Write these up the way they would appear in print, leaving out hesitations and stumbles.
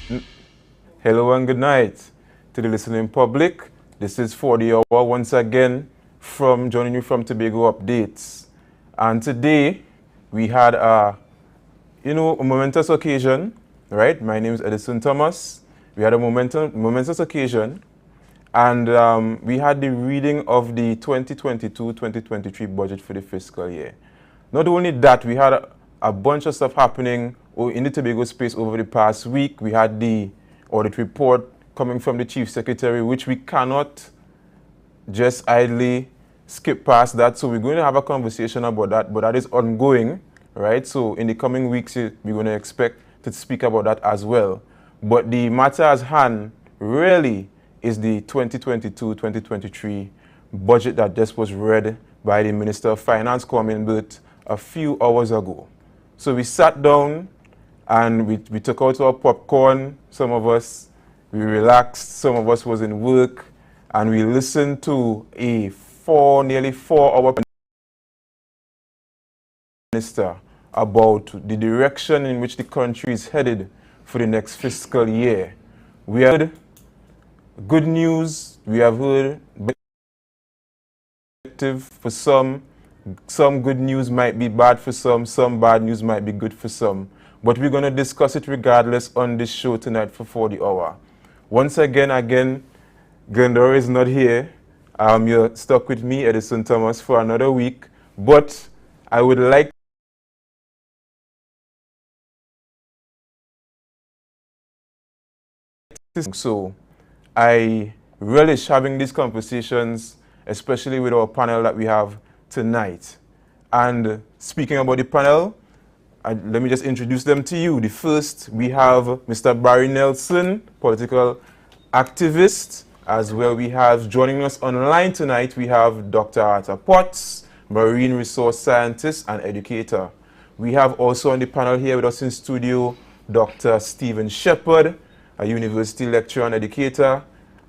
N- Hello and good night to the listening public. This is 40 Hour once again from joining you from Tobago Updates. And today we had a momentous occasion, right? My name is Edison Thomas. We had a momentous occasion, and we had the reading of the 2022-2023 budget for the fiscal year. Not only that, we had a bunch of stuff happening in the Tobago space over the past week. We had the audit report coming from the Chief Secretary, which we cannot just idly skip past that. So we're going to have a conversation about that, but that is ongoing, right? So in the coming weeks, we're going to expect to speak about that as well. But the matter at hand really is the 2022-2023 budget that just was read by the Minister of Finance, Kwame Burt, a few hours ago. So we sat down and we took out our popcorn. Some of us, we relaxed. Some of us was in work, and we listened to a nearly 4-hour minister about the direction in which the country is headed for the next fiscal year. We have heard good news. We have heard for some good news might be bad for some bad news might be good for some. But we're going to discuss it regardless on this show tonight for 40 Hour. Once again, Glendora is not here. You're stuck with me, Edison Thomas, for another week. But I would like to, so I relish having these conversations, especially with our panel that we have tonight. And speaking about the panel, let me just introduce them to you. The first, we have Mr. Barry Nelson, political activist. As well, we have joining us online tonight, we have Dr. Arthur Potts, marine resource scientist and educator. We have also on the panel here with us in studio, Dr. Stephen Shepherd, a university lecturer and educator.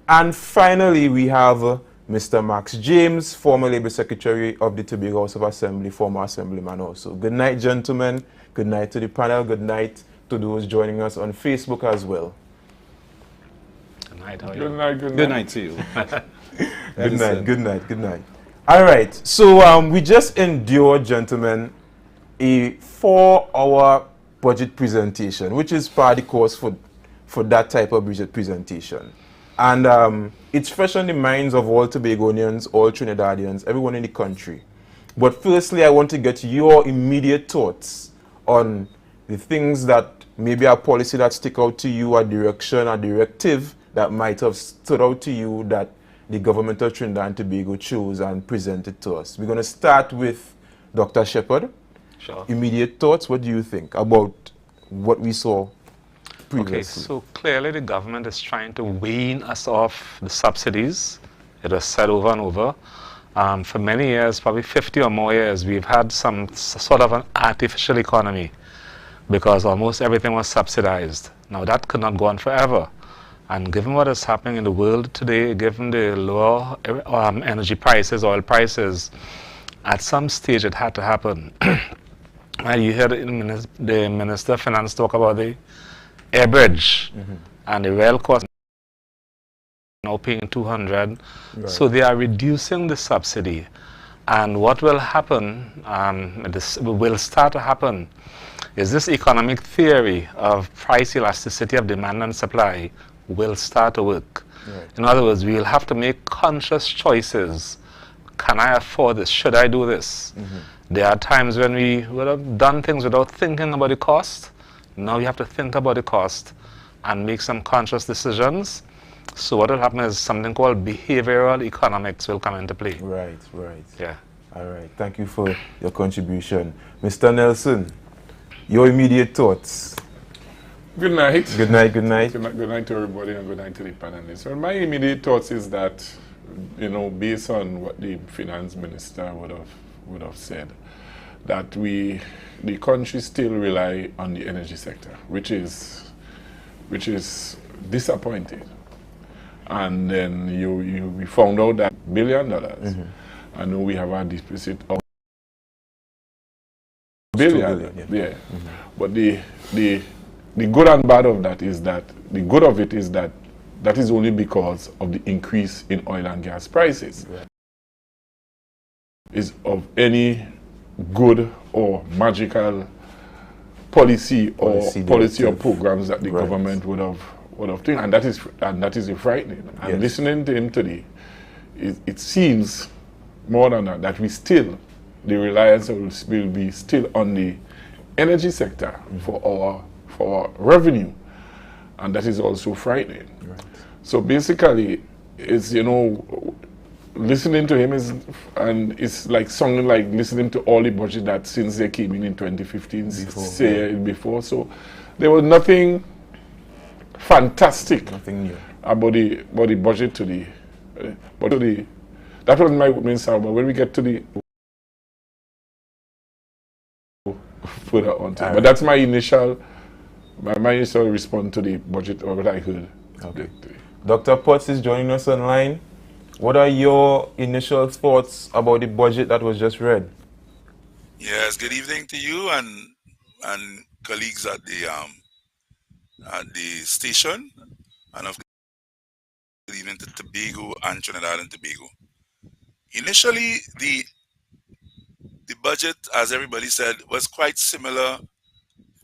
And finally, we have Mr. Max James, former Labour Secretary of the Tobago House of Assembly, former Assemblyman also. Good night, gentlemen. Good night to the panel. Good night to those joining us on Facebook as well. Good night. How are Good you? night. Good night. Good night to you. Good night. All right. So we just endured, gentlemen, a 4-hour budget presentation, which is par the course for that type of budget presentation. And it's fresh on the minds of all Tobagonians, all Trinidadians, everyone in the country. But firstly, I want to get your immediate thoughts on the things that maybe a policy that stick out to you, a direction, a directive that might have stood out to you that the government of Trinidad and Tobago chose and presented to us. We're going to start with Dr. Shepherd. Sure. Immediate thoughts, what do you think about what we saw previously? Okay, so clearly the government is trying to wean us off the subsidies. It was said over and over. For many years, probably 50 or more years, we've had some sort of an artificial economy because almost everything was subsidized. Now that could not go on forever. And given what is happening in the world today, given the lower energy prices, oil prices, at some stage it had to happen. And you heard the Minister of Finance talk about the air bridge and the rail cost now paying 200. Right. So they are reducing the subsidy. And what will happen, this will start to happen, is this economic theory of price elasticity of demand and supply will start to work. Right. In other words, we will have to make conscious choices. Can I afford this? Should I do this? There are times when we would have done things without thinking about the cost. Now you have to think about the cost and make some conscious decisions. So what will happen is something called behavioral economics will come into play. Right. Yeah. All right. Thank you for your contribution. Mr. Nelson, your immediate thoughts. Good night. Good night. Good night to everybody and good night to the panelists. So my immediate thoughts is that, based on what the finance minister would have said, that the country still rely on the energy sector, which is disappointing. And then we found out that $1 billion, and we have a deficit of $1 billion. Yeah. But the the good and bad of that is that the good of it is that that is only because of the increase in oil and gas prices. Right. Is of any good or magical policy or directive. programs that the Right. government would have taken, and that is frightening. And Yes. listening to him today, it seems more than that we still, the reliance will be still on the energy sector for our revenue, and that is also frightening. Right. So basically, it's, listening to him it's like sounding like listening to all the budget that since they came in 2015 before. So there was nothing fantastic, Nothing new about the budget today. That was my opening sound. But when we get to the further on, but that's my initial response to the budget or what I heard. Okay. Dr. Potts is joining us online. What are your initial thoughts about the budget that was just read? Yes, good evening to you and colleagues at the station, and of course, good evening to Tobago and Trinidad and Tobago. Initially, the budget, as everybody said, was quite similar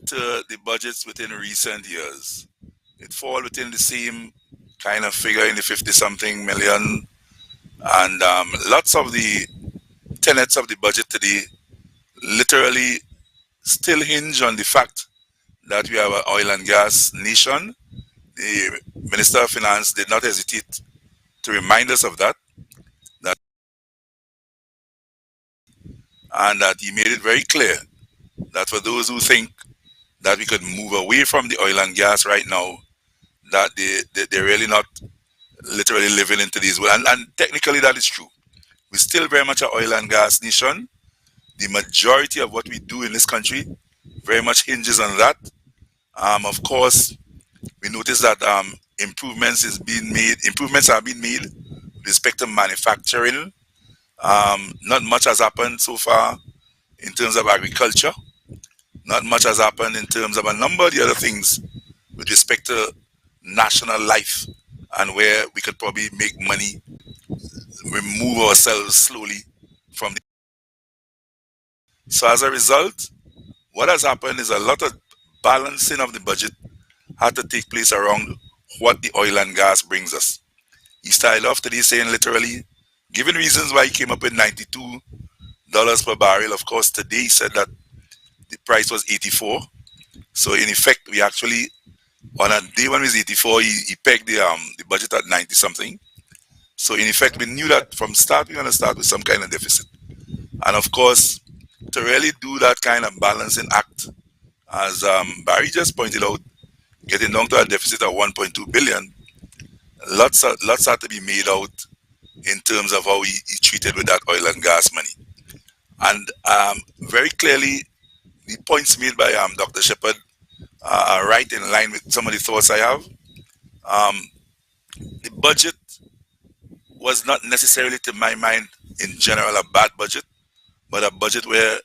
to the budgets within recent years. It fall within the same kind of figure in the 50-something million. And lots of the tenets of the budget today literally still hinge on the fact that we have an oil and gas nation. The Minister of Finance did not hesitate to remind us of that, and that he made it very clear that for those who think that we could move away from the oil and gas right now, that they're really not literally living into these world. And technically that is true. We're still very much an oil and gas nation. The majority of what we do in this country very much hinges on that. Of course, we notice that improvements are being made with respect to manufacturing. Not much has happened so far in terms of agriculture. Not much has happened in terms of a number of the other things with respect to national life, and where we could probably make money, remove ourselves slowly from the... So as a result, what has happened is a lot of balancing of the budget had to take place around what the oil and gas brings us. He started off today saying literally, given reasons why he came up with $92 per barrel. Of course, today he said that the price was 84. So in effect, we actually, on a day when it was 84, he pegged the budget at 90 something. So in effect, we knew that from start, we're going to start with some kind of deficit. And of course, to really do that kind of balancing act, as Barry just pointed out, getting down to a deficit of 1.2 billion, lots had to be made out in terms of how he treated with that oil and gas money. And very clearly, the points made by Dr. Shepherd are right in line with some of the thoughts I have. The budget was not necessarily, to my mind, in general, a bad budget, but a budget where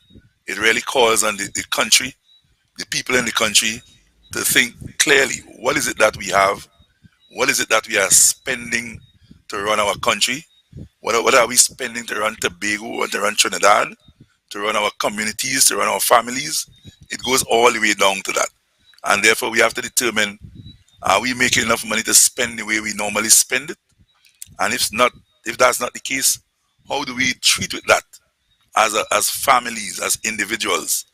it really calls on the country, the people in the country, to think clearly, what is it that we have? What is it that we are spending to run our country? What are we spending to run Tobago or to run Trinidad, to run our communities, to run our families? It goes all the way down to that. And therefore, we have to determine, are we making enough money to spend the way we normally spend it? And if that's not the case, how do we treat with that as families, as individuals,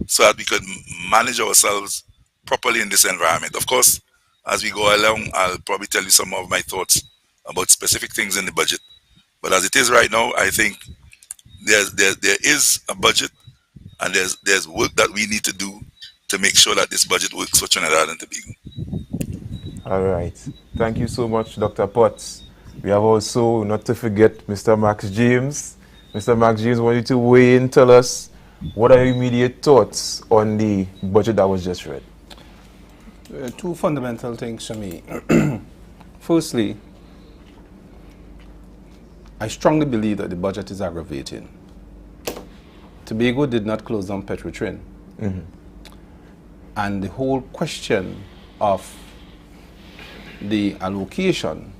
so that we could manage ourselves properly in this environment? Of course, as we go along, I'll probably tell you some of my thoughts about specific things in the budget. But as it is right now, I think there is a budget, and there's work that we need to do to make sure that this budget works for Trinidad and Tobago. All right. Thank you so much, Dr. Potts. We have also, not to forget, Mr. Max James. Mr. Max James, I want you to weigh in, tell us, what are your immediate thoughts on the budget that was just read? Two fundamental things for me. Firstly, I strongly believe that the budget is aggravating. Tobago did not close down Petrotrin. And the whole question of the allocation,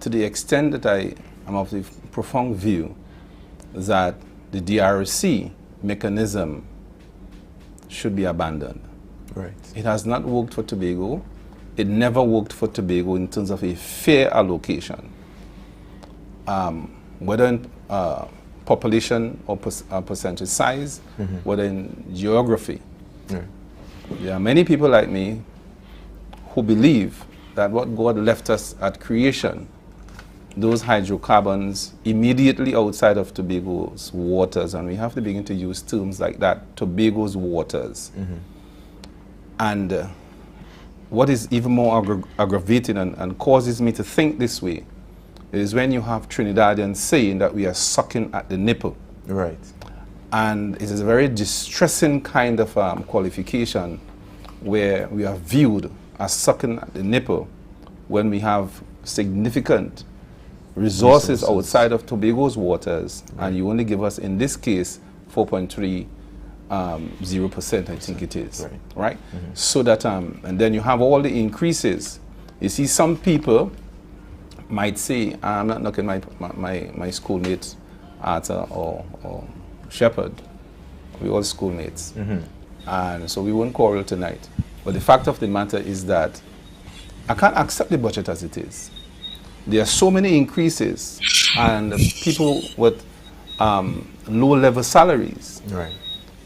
to the extent that I am of the profound view that the DRC mechanism should be abandoned. Right. It has not worked for Tobago. It never worked for Tobago in terms of a fair allocation. Whether in population or percentage size, whether in geography. Yeah. There are many people like me who believe that what God left us at creation, those hydrocarbons immediately outside of Tobago's waters, and we have to begin to use terms like that, Tobago's waters. And what is even more aggravating and causes me to think this way is when you have Trinidadians saying that we are sucking at the nipple. Right. And it is a very distressing kind of qualification where we are viewed as sucking at the nipple when we have significant resources outside of Tobago's waters, and you only give us, in this case, 4.30%, I think it is, right? So that, and then you have all the increases. You see, some people might say, I'm not knocking my schoolmates, Arthur or Shepherd, we're all schoolmates, and so we won't quarrel tonight. But the fact of the matter is that I can't accept the budget as it is. There are so many increases, and people with low-level salaries. Right.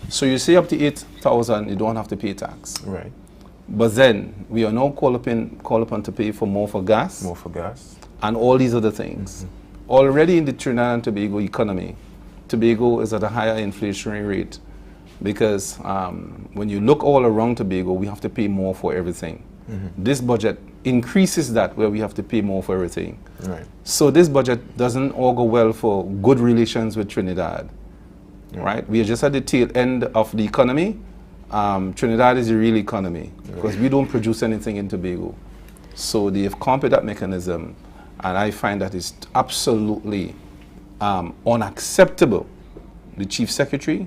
So you say up to 8,000, you don't have to pay tax. Right. But then we are now called upon to pay for more for gas. More for gas. And all these other things. Already in the Trinidad and Tobago economy, Tobago is at a higher inflationary rate because when you look all around Tobago, we have to pay more for everything. This budget increases that, where we have to pay more for everything. Right. So this budget doesn't augur well for good relations with Trinidad. Right? We are just at the tail end of the economy. Trinidad is the real economy because we don't produce anything in Tobago. So they have come up with that mechanism, and I find that it's absolutely unacceptable. The Chief Secretary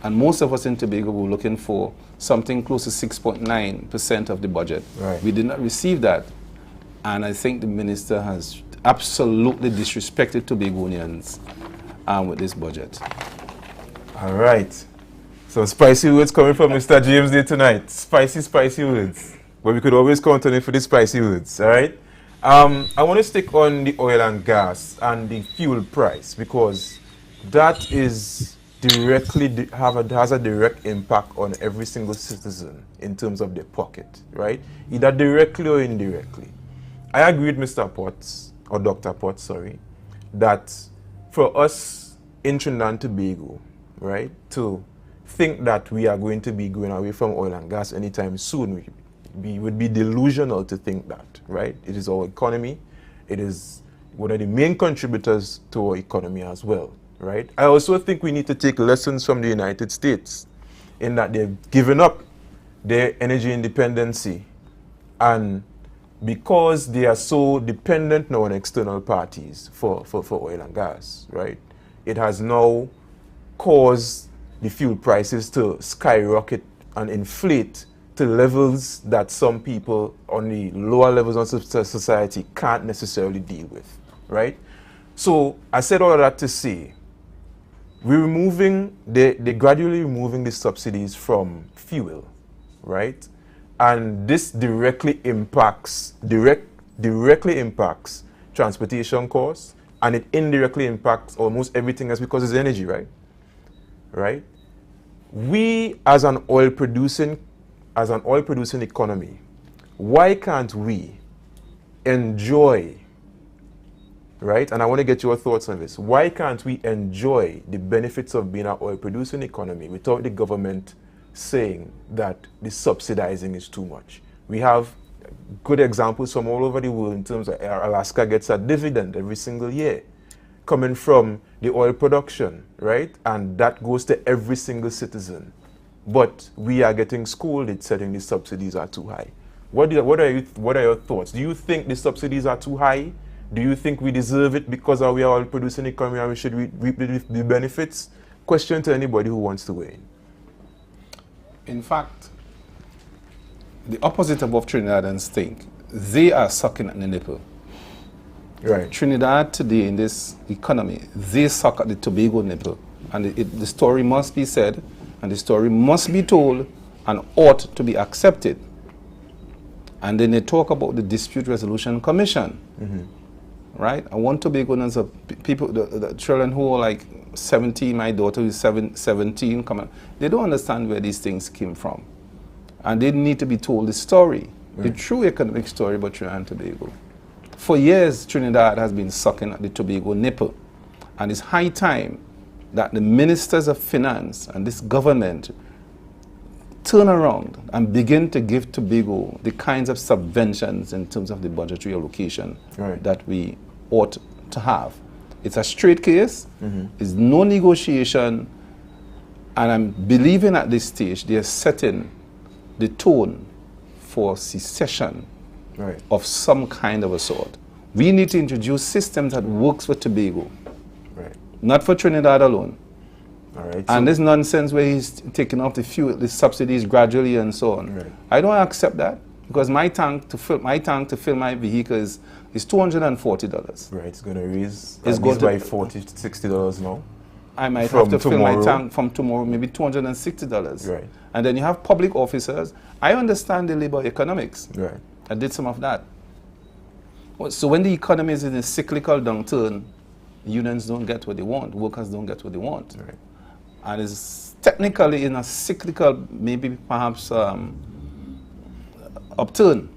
and most of us in Tobago were looking for something close to 6.9% of the budget. Right. We did not receive that, and I think the minister has absolutely disrespected Tobagonians with this budget. All right. So spicy words coming from Mr. James Day tonight. Spicy words. But we could always count on it for the spicy words, all right? I want to stick on the oil and gas and the fuel price because that is has a direct impact on every single citizen in terms of their pocket, right? Either directly or indirectly. I agree with Mr. Potts, or Dr. Potts, sorry, that for us in Trinidad and Tobago, right, to think that we are going to be going away from oil and gas anytime soon, we would be delusional to think that, right? It is our economy. It is one of the main contributors to our economy as well, right? I also think we need to take lessons from the United States in that they've given up their energy independency, and because they are so dependent now on external parties for oil and gas, right? It has now caused the fuel prices to skyrocket and inflate to levels that some people on the lower levels of society can't necessarily deal with, right? So I said all of that to say, they're gradually removing the subsidies from fuel, right? And this directly impacts transportation costs, and it indirectly impacts almost everything else because it's energy, right? Right? We as an oil producing economy, why can't we enjoy, right? And I want to get your thoughts on this. Why can't we enjoy the benefits of being an oil producing economy without the government saying that the subsidizing is too much? We have good examples from all over the world in terms of Alaska gets a dividend every single year coming from the oil production, right? And that goes to every single citizen. But we are getting scolded saying the subsidies are too high. What are your thoughts? Do you think the subsidies are too high? Do you think we deserve it because we are oil producing economy and we should reap the benefits? Question to anybody who wants to weigh in. In fact, the opposite of what Trinidadans think. They are sucking at the nipple. Right. Trinidad today in this economy, they suck at the Tobago nipple. And the story must be said, and the story must be told, and ought to be accepted. And then they talk about the Dispute Resolution Commission. Right? I want Tobagonians of people, the children who are like 17, my daughter who is 17, come on. They don't understand where these things came from. And they need to be told the story, the true economic story about Trinidad and Tobago. For years, Trinidad has been sucking at the Tobago nipple. And it's high time that the ministers of finance and this government turn around and begin to give Tobago the kinds of subventions in terms of the budgetary allocation that we ought to have. It's a straight case, there's no negotiation, and I'm believing at this stage they're setting the tone for secession of some kind of a sort. We need to introduce systems that works for Tobago, not for Trinidad alone. All right. And this nonsense where he's taking off the fuel, the subsidies gradually and so on. I don't accept that, because my tank to fill my vehicle is $240. Right, it's going to raise It's at going least to by $40 to $60 now. I might From have to fill tomorrow. my tank from tomorrow, maybe $260. Right. And then you have public officers. I understand the labor economics. Right. I did some of that. So when the economy is in a cyclical downturn, unions don't get what they want, workers don't get what they want. Right. And it's technically in a cyclical, maybe perhaps upturn,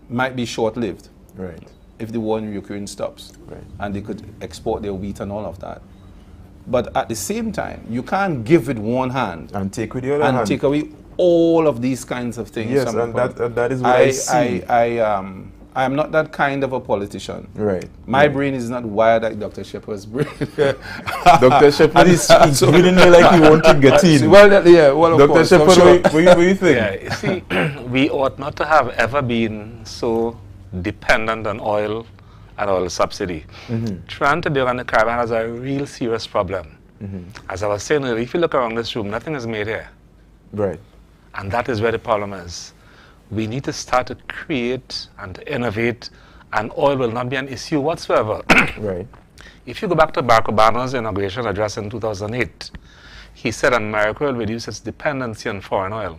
might be short-lived. Right. If the war in Ukraine stops. Right. And they could export their wheat and all of that. But at the same time, you can't give with one hand And take with the other and hand. take away all of these kinds of things. Yes, from and the that is what I see. I am not that kind of a politician. Right. My brain is not wired like Dr. Shepard's brain. Dr. Shepard is reading me like he wants to get in. Well, of Dr. course, Shepard, I'm sure. what do you think? Yeah, you see, we ought not to have ever been so dependent on oil and oil subsidy. Trinidad and Tobago and the Caribbean has a real serious problem. As I was saying earlier, if you look around this room, nothing is made here. Right. And that is where the problem is. We need to start to create and to innovate, and oil will not be an issue whatsoever. Right. If you go back to Barack Obama's inauguration address in 2008, he said America will reduce its dependency on foreign oil.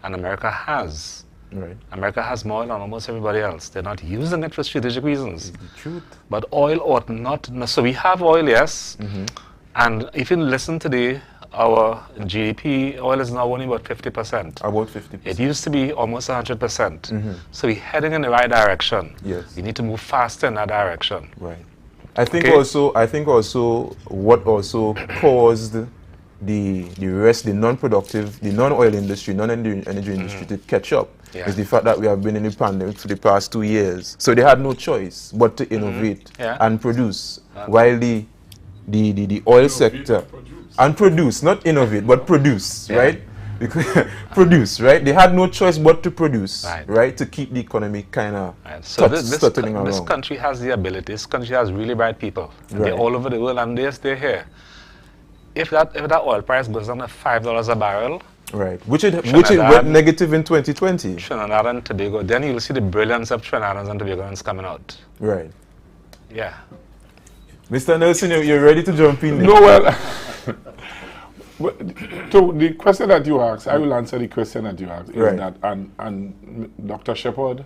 And America has. Right. America has more oil than almost everybody else. They're not using it for strategic reasons. The truth. But oil ought not. So we have oil, yes. And if you listen today, our GDP, oil is now only about 50%. About 50%. It used to be almost 100%. So we're heading in the right direction. Yes. We need to move faster in that direction. Right. I think Okay. also what also caused the rest, the non-productive, the non-oil industry, non-energy industry to catch up is the fact that we have been in the pandemic for the past 2 years. So they had no choice but to innovate and produce, while the oil sector and produce, not innovate, but produce, right? Because produce, right? They had no choice but to produce, right? To keep the economy kind of So stuttering this around. country has the ability. This country has really bright people. And they're all over the world, and they're here. If that oil price goes down to $5 a barrel, right, which it went negative in 2020. Trinidad and Tobago, then you'll see the brilliance of Trinidadans and Tobagonians coming out. Right. Yeah. Mr. Nelson, you're ready to jump in? No, well, to the question that you asked, I will answer the question that you asked. Is that, and Dr. Shepard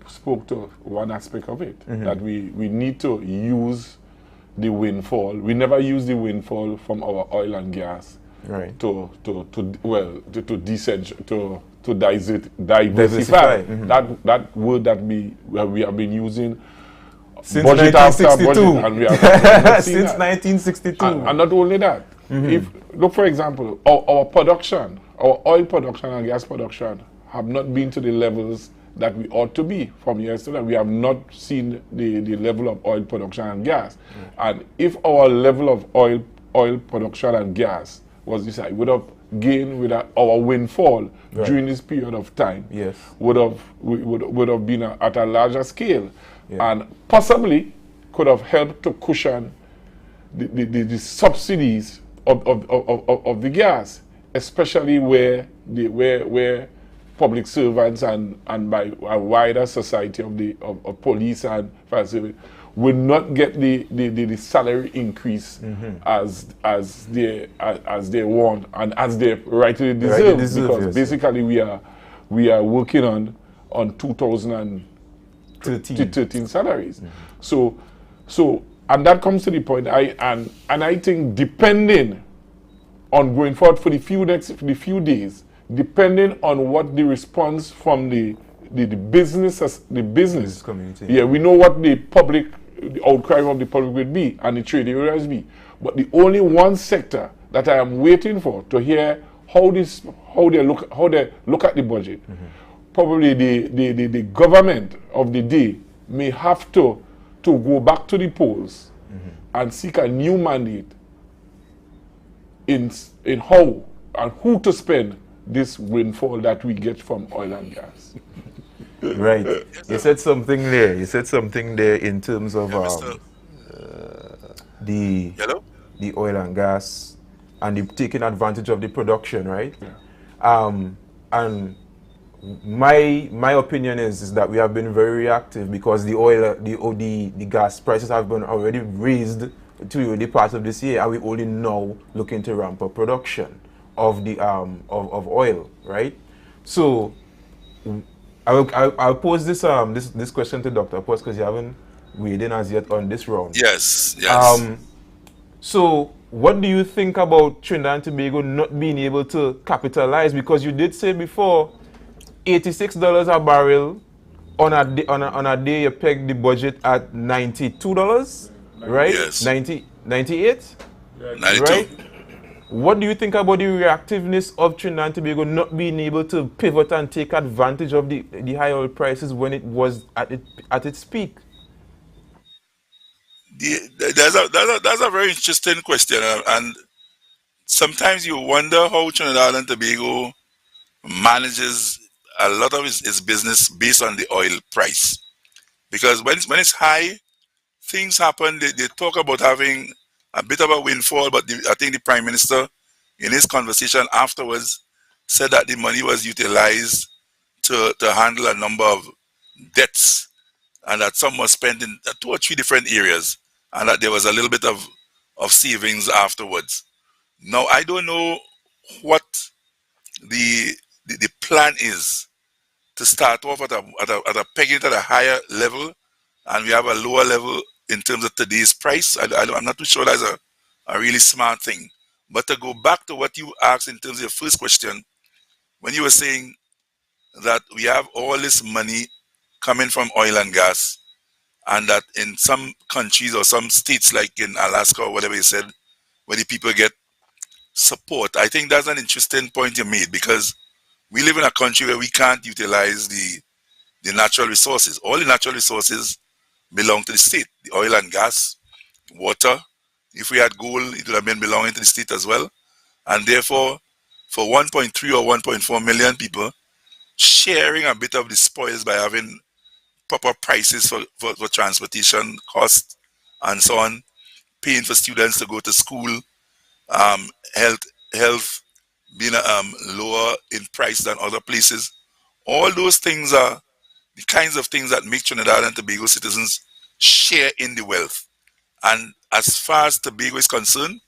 spoke to one aspect of it, that we need to use the windfall. We never use the windfall from our oil and gas to diversify. That word that we have been using since budget after 1962. budget, and we have since 1962. And not only that, if look, for example, our production, our oil production and gas production have not been to the levels that we ought to be from years to that. We have not seen the level of oil production and gas. And if our level of oil production and gas was this, would have gained with our windfall during this period of time. Yes. Would have been at a larger scale, and possibly could have helped to cushion the subsidies of the gas, especially where public servants and by a wider society of police and fire service will not get the salary increase as they want and as they rightly deserve, because yes, basically we are working on 2013 salaries. So and that comes to the point. I think depending on going forward for the few days, depending on what the response from the business community. Yeah, we know what the outcry of the public will be and the trade areas be. But the only one sector that I am waiting for to hear how they look at the budget, probably the government of the day may have to go back to the polls and seek a new mandate in how and who to spend this windfall that we get from oil and gas. Right. You said something there. In terms of the oil and gas and the taking advantage of the production, right? Yeah. And my opinion is that we have been very reactive because the gas prices have been already raised to the part of this year, and we only now looking to ramp up production of the of oil, right? So I'll pose this question to Dr. Potts because you haven't weighed in as yet on this round. Yes. So what do you think about Trinidad and Tobago not being able to capitalize? Because you did say before, $86 a barrel on a day you pegged the budget at $92, right? Yes. 98? 92. Right? What do you think about the reactiveness of Trinidad and Tobago not being able to pivot and take advantage of the high oil prices when it was at its peak? That's a very interesting question, and sometimes you wonder how Trinidad and Tobago manages a lot of its business based on the oil price. Because when it's high, things happen. They talk about having a bit of a windfall, but I think the Prime Minister, in his conversation afterwards, said that the money was utilized to handle a number of debts, and that some was spent in 2 or 3 different areas, and that there was a little bit of savings afterwards. Now, I don't know what the plan is to start off at a pegging at a higher level, and we have a lower level in terms of today's price. I'm not too sure that's a really smart thing. But to go back to what you asked in terms of your first question, when you were saying that we have all this money coming from oil and gas, and that in some countries or some states like in Alaska or whatever you said, where the people get support, I think that's an interesting point you made, because we live in a country where we can't utilize the natural resources. All the natural resources belong to the state. The oil and gas, water. If we had gold, it would have been belonging to the state as well. And therefore, for 1.3 or 1.4 million people, sharing a bit of the spoils by having proper prices for transportation costs and so on, paying for students to go to school, health being lower in price than other places. All those things are the kinds of things that make Trinidad and Tobago citizens share in the wealth. And as far as Tobago is concerned,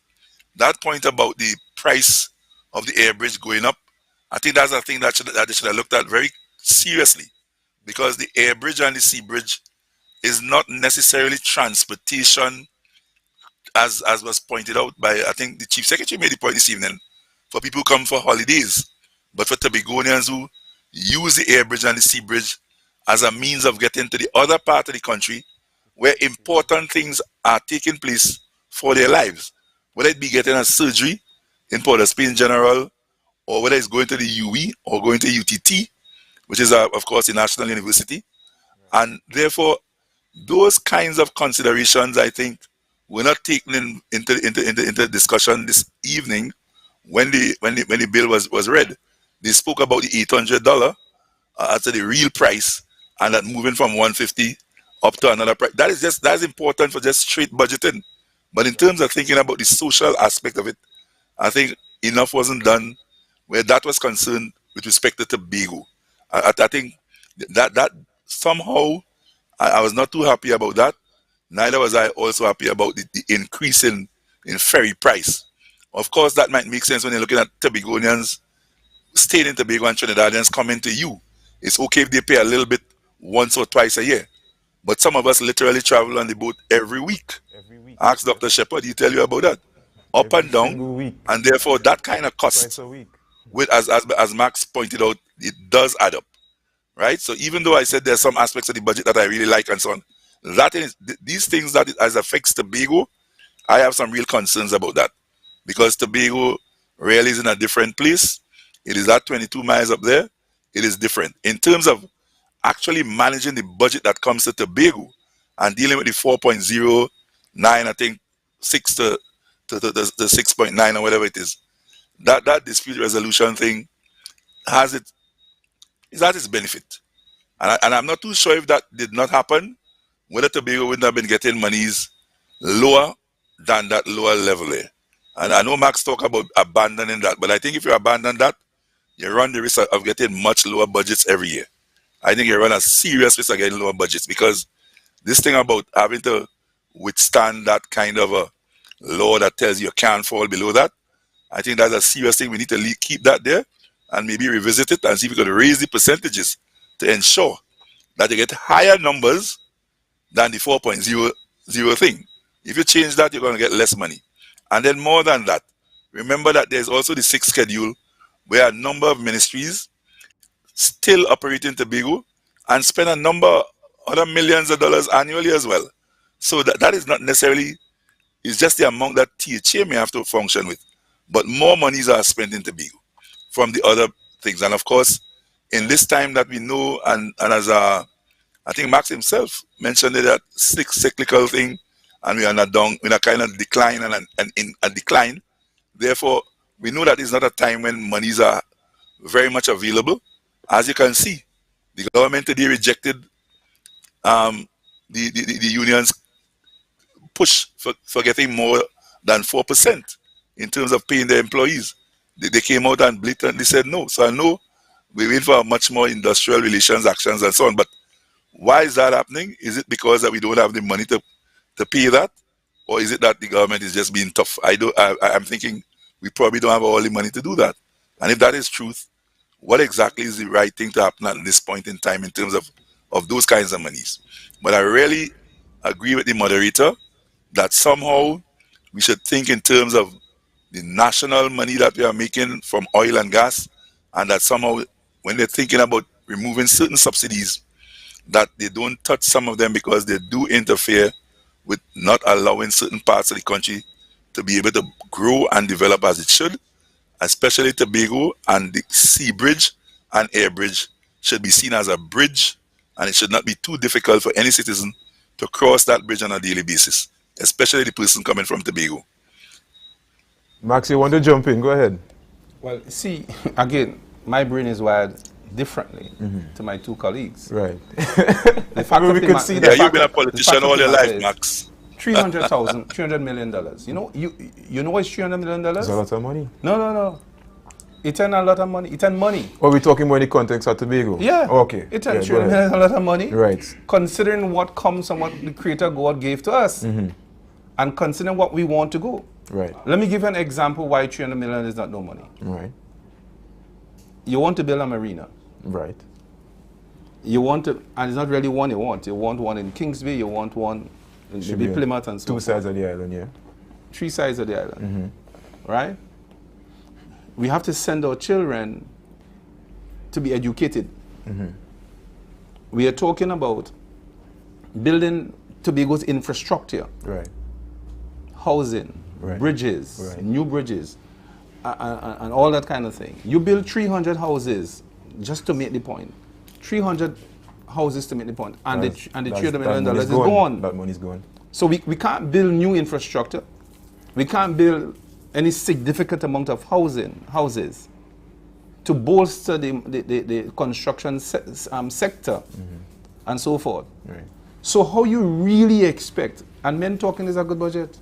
that point about the price of the air bridge going up, I think that's a thing that they should have looked at very seriously, because the air bridge and the sea bridge is not necessarily transportation, as was pointed out by, I think the Chief Secretary made the point this evening, for people who come for holidays, but for Tobagonians who use the air bridge and the sea bridge as a means of getting to the other part of the country where important things are taking place for their lives, whether it be getting a surgery in Port of Spain General, or whether it's going to the UE or going to UTT, which is, of course, the National University. And therefore, those kinds of considerations, I think, were not taken into discussion this evening when the bill was read. They spoke about the $800 as the real price, and that moving from 150 up to another price. That's important for just straight budgeting. But in terms of thinking about the social aspect of it, I think enough wasn't done where that was concerned with respect to Tobago. I think that somehow I was not too happy about that. Neither was I also happy about the increase in ferry price. Of course, that might make sense when you're looking at Tobagonians staying in Tobago and Trinidadians coming to you. It's okay if they pay a little bit once or twice a year. But some of us literally travel on the boat every week. Every week. Ask Dr. Shepard, he tell you about that. Up Every and down. single week. And therefore, that kind of cost, Twice a week. with, as Max pointed out, it does add up. Right? So even though I said there's some aspects of the budget that I really like and so on, that is, these things that it as affects Tobago, I have some real concerns about that. Because Tobago really is in a different place. It is at 22 miles up there. It is different. In terms of actually managing the budget that comes to Tobago and dealing with the 4.09, I think 6 to 6.9 or whatever it is, that dispute resolution thing has its benefit. And I'm not too sure if that did not happen, whether Tobago wouldn't have been getting monies lower than that lower level there. And I know Max talked about abandoning that, but I think if you abandon that, you run the risk of getting much lower budgets every year. I think you run a serious risk of getting lower budgets, because this thing about having to withstand that kind of a law that tells you can't fall below that, I think that's a serious thing. We need to keep that there and maybe revisit it and see if we can raise the percentages to ensure that you get higher numbers than the 4.00 thing. If you change that, you're going to get less money. And then more than that, remember that there's also the 6th schedule, where a number of ministries still operate in Tobago and spend a number of other millions of dollars annually as well. So that is not necessarily, it's just the amount that THA may have to function with. But more monies are spent in Tobago from the other things. And of course, in this time that we know, and as I think Max himself mentioned it, that cyclical thing, and we are not down, in a kind of decline and in a decline. Therefore, we know that it's not a time when monies are very much available. As you can see, the government today rejected the union's push for getting more than 4% in terms of paying their employees. They came out and blatantly said no. So I know we wait for much more industrial relations actions and so on. But why is that happening? Is it because that we don't have the money to pay that? Or is it that the government is just being tough? I'm thinking we probably don't have all the money to do that. And if that is truth, what exactly is the right thing to happen at this point in time in terms of those kinds of monies? But I really agree with the moderator that somehow we should think in terms of the national money that we are making from oil and gas, and that somehow when they're thinking about removing certain subsidies, that they don't touch some of them, because they do interfere with not allowing certain parts of the country to be able to grow and develop as it should. Especially Tobago, and the sea bridge and air bridge should be seen as a bridge, and it should not be too difficult for any citizen to cross that bridge on a daily basis, especially the person coming from Tobago. Max, you want to jump in? Go ahead. Well, see, again, my brain is wired differently to my two colleagues. Right. The fact We of the could ma- see the that. Yeah, you've fact been a of- the politician fact of all the your matter life, is Max. $300 million. You know what's $300 million? It's a lot of money. No. It's a lot of money. It's money. Or we talking about in the context of Tobago? Yeah. Okay. It's Yeah, a go ahead. lot of money. Right. Considering what comes and what the Creator God gave to us, and considering what we want to go. Right. Let me give you an example why $300 million is not no money. Right. You want to build a marina. Right. You want to, and it's not really one you want. You want one in Kingsby, you want one in Should maybe be Plymouth and so Two forth. sides of the island, yeah. 3 sides of the island. Right? We have to send our children to be educated. We are talking about building Tobago's infrastructure, Right. housing, Right. bridges, Right. new bridges, and all that kind of thing. You build 300 houses just to make the point. 300 houses to make the point. And the $300 million is gone. That money's gone. So we can't build new infrastructure. We can't build any significant amount of houses to bolster the construction sector and so forth. Right. So how you really expect, and men talking is a good budget?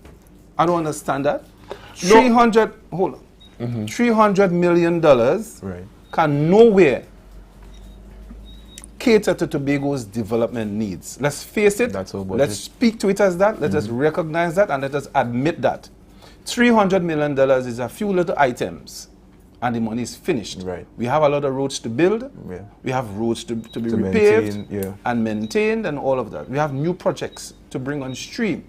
I don't understand that. $300 million Right. can nowhere cater to Tobago's development needs. Let's face it. That's our budget. Let's speak to it as that. Let us recognize that, and let us admit that. $300 million is a few little items, and the money is finished. Right. We have a lot of roads to build. Yeah. We have roads to be To repaved maintain, yeah. and maintained and all of that. We have new projects to bring on stream.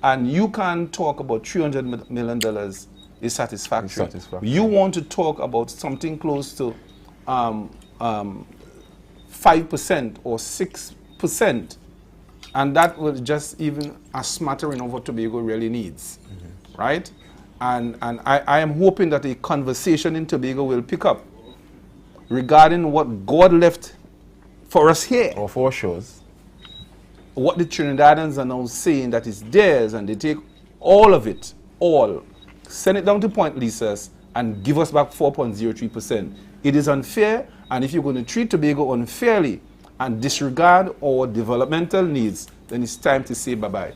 And you can't talk about $300 million is satisfactory. It's satisfactory. You want to talk about something close to 5% or 6%, and that was just even a smattering of what Tobago really needs, right? And I am hoping that a conversation in Tobago will pick up regarding what God left for us here. Or for shows. What the Trinidadians are now saying that is theirs, and they take all of it, all, send it down to Point Lisas and give us back 4.03%. It is unfair, and if you're going to treat Tobago unfairly and disregard our developmental needs, then it's time to say bye-bye.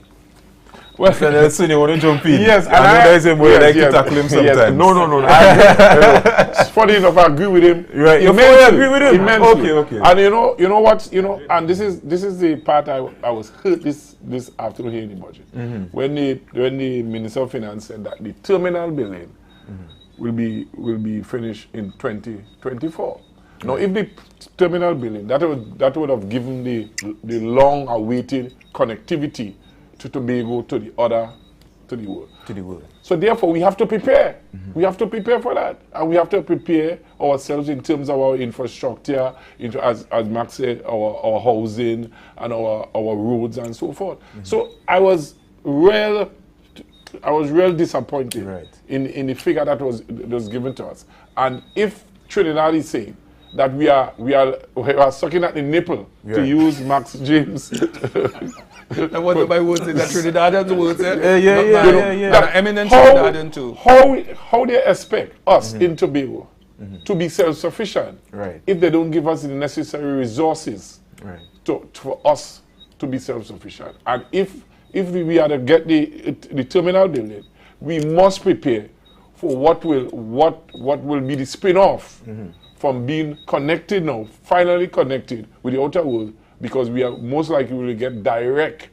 Well, Mr. Nelson, you want to jump in? yes, I know there's a way like to tackle him sometimes. Yes. No. It's funny enough, I agree with him. Right, you Immensely, agree with him? Immensely. Okay. And you know what? And this is the part I was hurt this afternoon hearing the budget. When the Minister of Finance said that the terminal building will be finished in 2024. Now, if the terminal building that would have given the long awaited connectivity to Tobago to the world. To the world. So therefore, we have to prepare. We have to prepare for that, and we have to prepare ourselves in terms of our infrastructure, as Max said, our housing and our roads and so forth. So I was real disappointed Right. in the figure that was given to us. And if Trinidad is saying that we are sucking at the nipple, Yeah. to use Max James. That was my words, that Trinidadians words. Yeah. That eminent Trinidadian too. How they expect us in Tobago to be self-sufficient Right. if they don't give us the necessary resources Right. for us to be self-sufficient. And if we are to get the terminal building, we must prepare for what will be the spin-off from being connected now, finally connected with the outer world, because we are most likely will get direct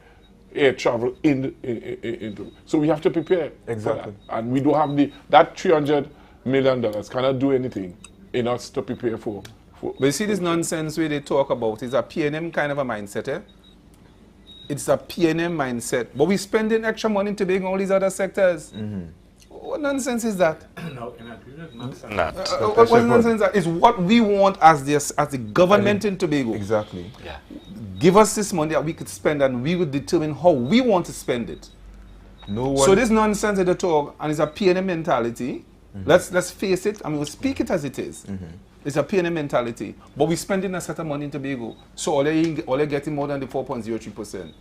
air travel into. So we have to prepare Exactly. for that. And we don't have that $300 million cannot do anything in us to prepare for. But you see this nonsense where they talk about is a P&M kind of a mindset, eh? It's a P&M mindset. But we're spending extra money to bring all these other sectors. What nonsense is that? No, in agreement, Max, on that. What nonsense is that? It's what we want as the government in Tobago. Exactly. Yeah. Give us this money that we could spend, and we would determine how we want to spend it. No one. So this nonsense at the talk, and it's a P&M mentality. Let's face it. I mean, we'll speak it as it is. It's a P&M mentality. But we're spending a set of money in Tobago. So all they're getting more than the 4.03%.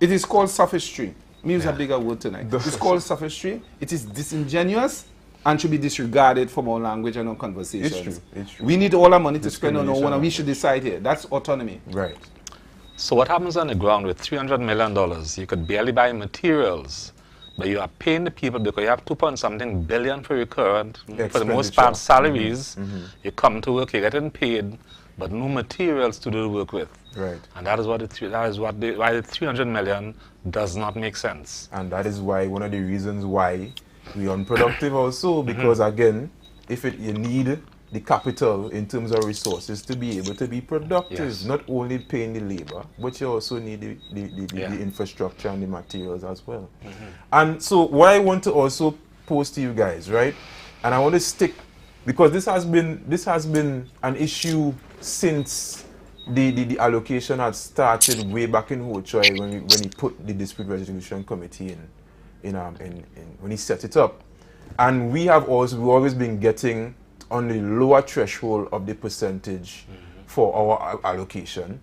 It is called sophistry. Let me use a bigger word tonight. It's called sophistry. It is disingenuous and should be disregarded from our language and our conversations. It's true. We need all our money to spend on our own, Discrimination and we should decide here. That's autonomy. Right. So what happens on the ground with $300 million? You could barely buy materials, but you are paying the people because you have 2-point-something billion for your current, for the most part, salaries. You come to work, you're getting paid, but no materials to do the work with. Right. And that is why the $300 million does not make sense. And that is why one of the reasons why we're unproductive also, because again, you need the capital in terms of resources to be able to be productive, Yes. not only paying the labor, but you also need the infrastructure and the materials as well. And so what I want to also pose to you guys, right? And I want to stick, because this has been an issue since the allocation had started way back in Ho Choi when he put the dispute resolution committee in when he set it up, and we've always been getting on the lower threshold of the percentage for our allocation.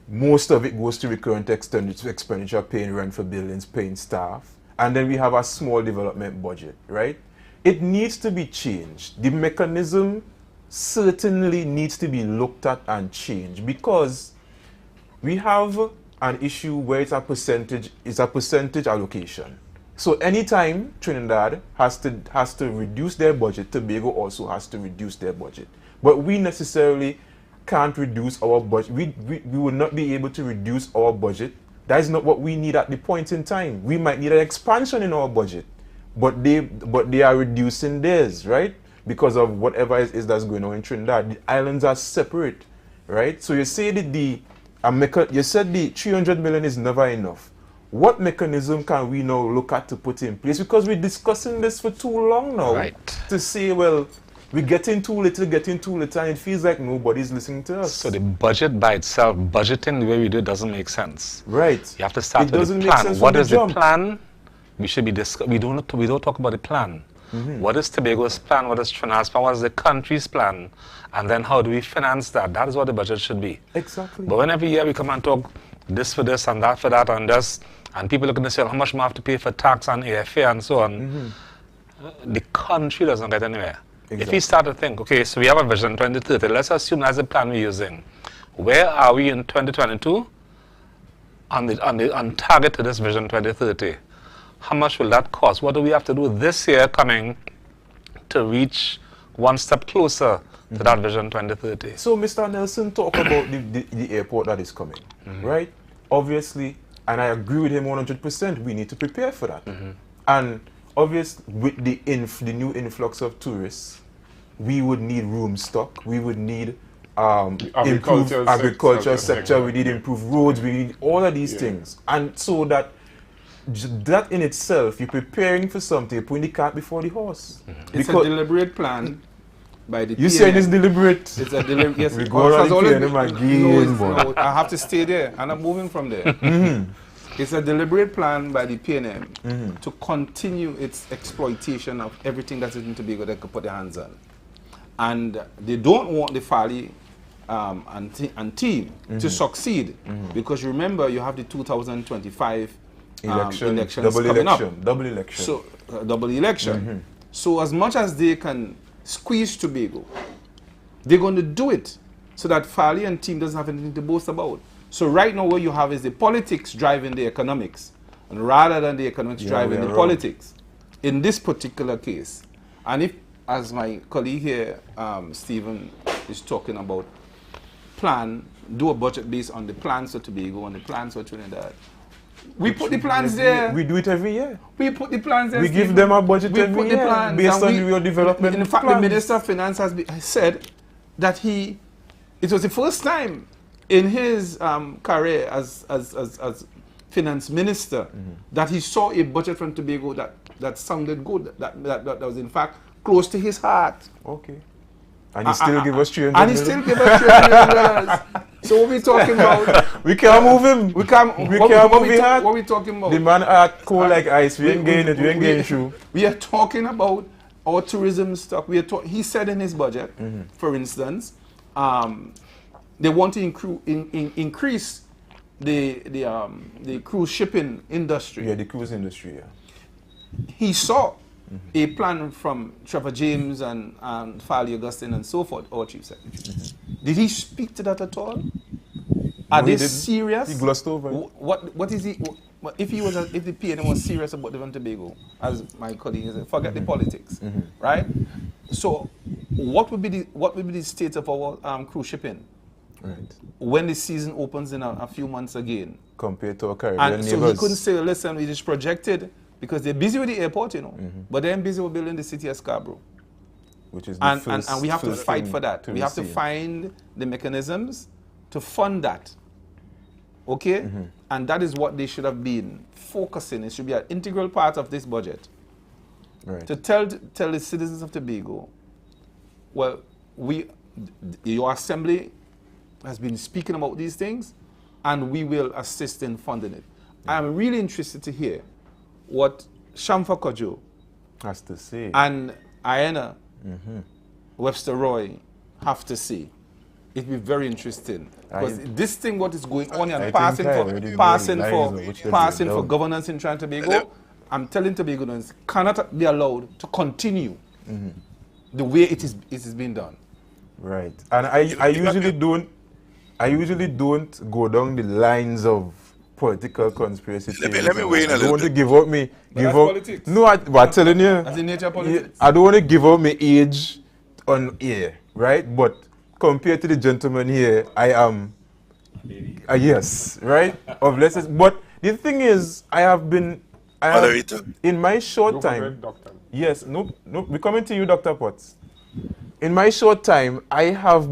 Most of it goes to recurrent expenditure, paying rent for buildings, paying staff, and then we have a small development budget, right? It needs to be changed. The mechanism certainly needs to be looked at and changed, because we have an issue where it's a percentage allocation. So anytime Trinidad has to reduce their budget, Tobago also has to reduce their budget. But we necessarily can't reduce our budget. We will not be able to reduce our budget. That is not what we need at the point in time. We might need an expansion in our budget, but they are reducing theirs, right? Because of whatever is that's going on in Trinidad. The islands are separate, right? So you say that you said the 300 million is never enough. What mechanism can we now look at to put in place? Because we're discussing this for too long now. Right. To say, well, we're getting too little, and it feels like nobody's listening to us. So the budget by itself, budgeting the way we do it doesn't make sense. Right. You have to start with the plan. What is the plan? We should be we don't talk about the plan. What is Tobago's plan? What is Trinidad's plan? What is the country's plan? And then how do we finance that? That is what the budget should be. Exactly. But when every year we come and talk this for this and that for that and this, and people looking to say how much more have to pay for tax and AFA and so on, the country doesn't get anywhere. Exactly. If we start to think, okay, so we have a vision 2030, let's assume that's the plan we're using. Where are we in 2022 on target to this vision 2030? How much will that cost? What do we have to do this year coming to reach one step closer to that vision 2030? So Mr. Nelson talked about the airport that is coming, right? Obviously, and I agree with him 100%, we need to prepare for that. And obviously, with the new influx of tourists, we would need room stock, we would need improved agriculture sector, we need improved roads, we need all of these things. And so that in itself, you're preparing for something, you're putting the cart before the horse. It's a deliberate plan by the You saying it's deliberate? It's a deliberate, yes. We go on the PNM again. No, I have to stay there, and I'm moving from there. It's a deliberate plan by the PNM to continue its exploitation of everything that is in Tobago they could put their hands on. And they don't want the Fali and team to succeed, because remember, you have the 2025 elections coming up. Double election. So, double election. So as much as they can squeeze Tobago, they're going to do it so that Fali and team doesn't have anything to boast about. So right now what you have is the politics driving the economics, and rather than the economics driving the politics in this particular case. And if, as my colleague here, Stephen, is talking about do a budget based on the plans for Tobago and the plans for Trinidad. We put the plans there. We do it every year. We put the plans there. We give them a budget every year based on your development. In fact, the Minister of Finance has said that it was the first time in his career as finance minister that he saw a budget from Tobago that sounded good, that was in fact close to his heart. Okay. And he still give us $300 And he still give us $300. So what we talking about? We can't move him. We can't move him. What we talking about? The man are cold like ice. We ain't getting it. We ain't getting through. We are talking about our tourism stock. He said in his budget, for instance, they want to increase the cruise shipping industry. Yeah, the cruise industry. Yeah. He saw a plan from Trevor James and Fali Augustine and so forth, our chief secretary. Did he speak to that at all? Are they serious? He glossed over. What is he? If the PNM was serious about Devon Tobago, as my colleague said, forget the politics, right? So, what would be the state of our cruise shipping? Right. When the season opens in a few months again, compared to our Caribbean neighbors. So he couldn't say, listen, we just projected, because they're busy with the airport, but they're busy with building the city of Scarborough. Which is the and we have to fight for that. We have to find the mechanisms to fund that. Okay? And that is what they should have been focusing. It should be an integral part of this budget. Right. To tell the citizens of Tobago, well, your assembly has been speaking about these things, and we will assist in funding it. I'm really interested to hear what Shamfa Kojo has to say and Aina Webster Roy have to say. It'll be very interesting, because this thing, what is going on and passing for governance in Trinidad and Tobago, I'm telling Tobagonians, cannot be allowed to continue the way it is being done. Right. And I usually don't go down the lines of political conspiracy theories. Let me weigh in a I don't want to little give That's up. politics. No, I'm telling you. That's the nature of politics. I don't want to give up my age on air, right? But compared to the gentleman here, I am yes, right? Of less, but the thing is, I have Moderator. in my short Go time. ahead, Doctor. Yes, no, we're coming to you, Dr. Potts. In my short time, I have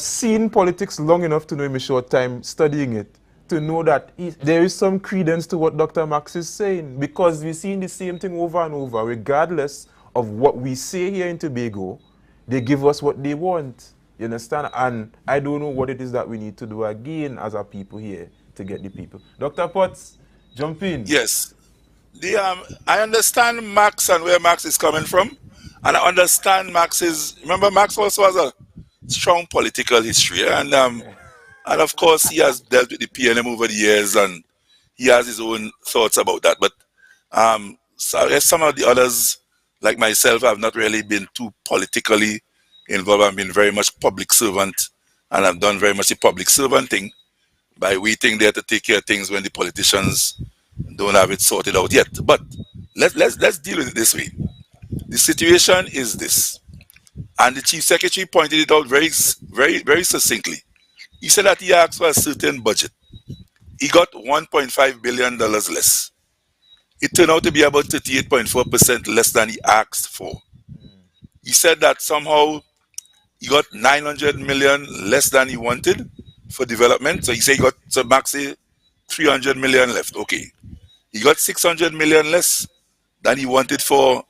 seen politics long enough to know in my short time studying it, to know that there is some credence to what Dr. Max is saying, because we're seeing the same thing over and over, regardless of what we say here in Tobago, they give us what they want. You understand? And I don't know what it is that we need to do again as a people here to get the people. Dr. Potts, jump in. Yes. I understand Max and where Max is coming from. And I understand remember Max also has a strong political history. And of course he has dealt with the PNM over the years and he has his own thoughts about that. But so I guess some of the others, like myself, have not really been too politically involved. I've been very much public servant and I've done very much the public servant thing by waiting there to take care of things when the politicians don't have it sorted out yet. But let's deal with it this way. The situation is this, and the chief secretary pointed it out very succinctly. He said that he asked for a certain budget. He got $1.5 billion less. It turned out to be about 38.4% less than he asked for. He said that somehow he got 900 million less than he wanted for development. So he said he got, so Max say 300 million left. Okay. He got 600 million less than he wanted for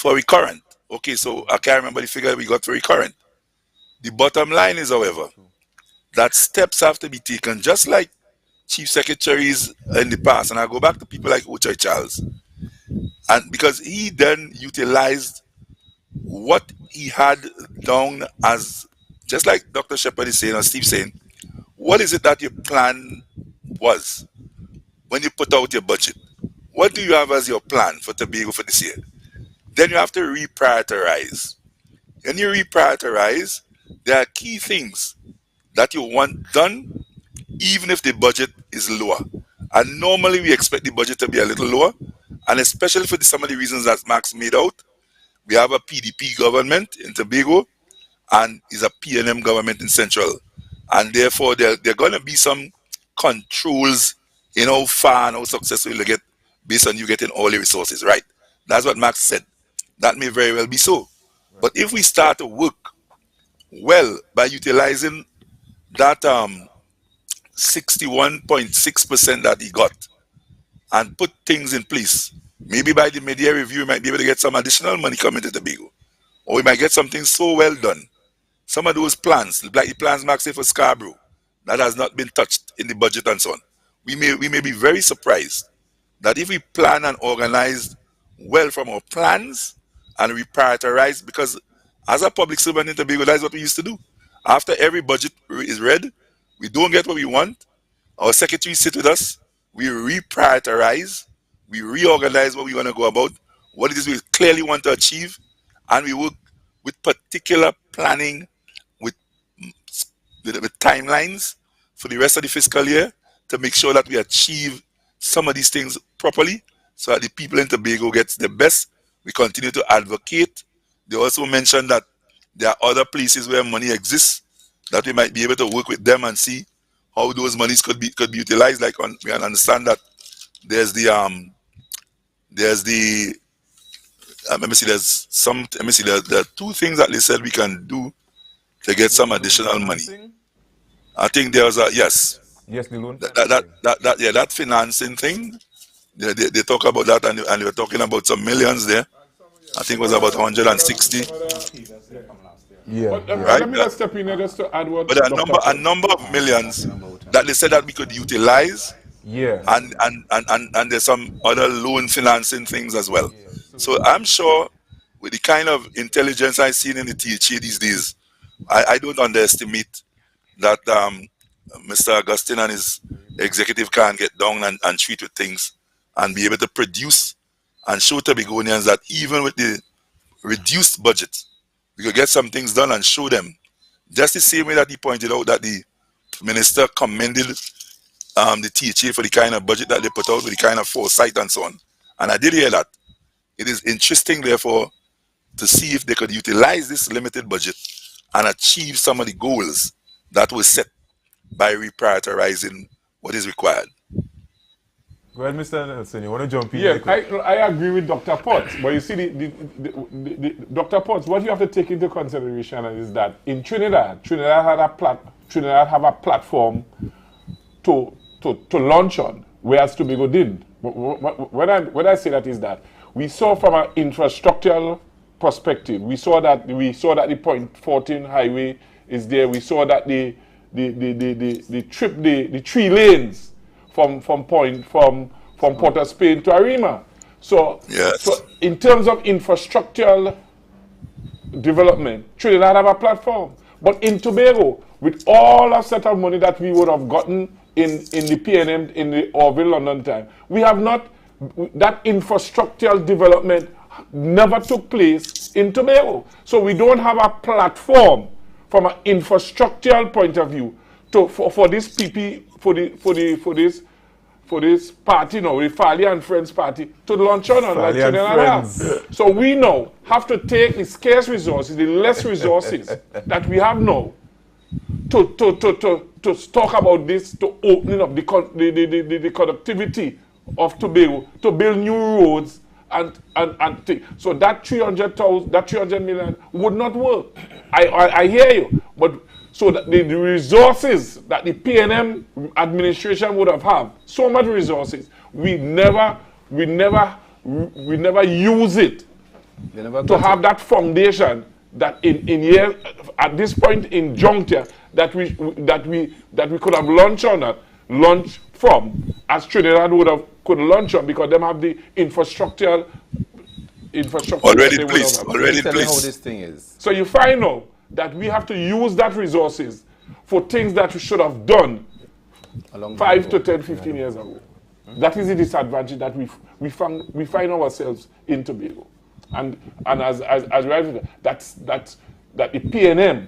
recurrent. Okay, so I can't remember the figure we got for recurrent. The bottom line is, however, that steps have to be taken, just like chief secretaries in the past. And I go back to people like Ochai Charles. And because he then utilized what he had down as, just like Dr. Shepherd is saying or Steve saying, what is it that your plan was when you put out your budget? What do you have as your plan for Tobago for this year? Then you have to reprioritize. When you reprioritize, there are key things that you want done, even if the budget is lower. And normally we expect the budget to be a little lower, and especially for some of the reasons that Max made out. We have a PDP government in Tobago, and is a PNM government in Central. And therefore, there are going to be some controls in how far and how successful you get based on you getting all the resources, right? That's what Max said. That may very well be so. But if we start to work well by utilizing that 61.6% that he got and put things in place, maybe by the mid-year review, we might be able to get some additional money coming to Tobago. Or we might get something so well done. Some of those plans, like the plans Max said for Scarborough, that has not been touched in the budget and so on. We may be very surprised that if we plan and organize well from our plans and we prioritize, because as a public servant in Tobago, that's what we used to do. After every budget is read, we don't get what we want. Our secretaries sit with us, we reprioritize, we reorganize what we want to go about, what it is we clearly want to achieve, and we work with particular planning, with timelines for the rest of the fiscal year to make sure that we achieve some of these things properly so that the people in Tobago gets the best. We continue to advocate. They also mentioned that there are other places where money exists that we might be able to work with them and see how those monies could be utilized. Like we understand that there's the there are two things that they said we can do to get some additional money. I think there was Yes, the loan. that financing thing. They talk about that, and they were talking about some millions there. I think it was about 160. Yeah. But Right, let me just step in there just to add what. But a number of millions that they said that we could utilize, Yeah. and there's some other loan financing things as well. So I'm sure with the kind of intelligence I've seen in the THA these days, I don't underestimate that Mr. Augustine and his executive can get down and treat with things and be able to produce and show Tobagonians that even with the reduced budget, we could get some things done and show them. Just the same way that he pointed out that the minister commended the THA for the kind of budget that they put out with the kind of foresight and so on. And I did hear that. It is interesting, therefore, to see if they could utilize this limited budget and achieve some of the goals that were set by reprioritizing what is required. Go ahead, Mr. Nelson. You want to jump in? Yes, I agree with Dr. Potts, but you see, Dr. Potts, what you have to take into consideration is that in Trinidad have a platform to launch on, whereas Tobago didn't. When I say that is that we saw from an infrastructural perspective, we saw that the Point 14 highway is there. We saw that the 3 lanes from Port of Spain to Arima. So, yes. So in terms of infrastructural development, Trinidad have a platform. But in Tobago, with all of set of money that we would have gotten in the PNM in the Orville London time, we have not, that infrastructural development never took place in Tobago. So we don't have a platform from an infrastructural point of view for this PP for this party now, the Farley and Friends party, to launch on like Trinidad. So we now have to take the scarce resources, the less resources that we have now, to talk about this, to opening up the connectivity of Tobago, to build new roads and so that 300 million would not work. I hear you, but so that the resources that the PNM administration would have so much resources, we never use it to have that foundation that in here at this point in juncture that we could have launched from, as Trinidad could launch on, because them have the infrastructure already in place. Already in Tell me how place. this thing is. So you find out that we have to use that resources for things that we should have done 5 to 10, 15 years ago. That is the disadvantage that we find ourselves in Tobago. And as that's that the PNM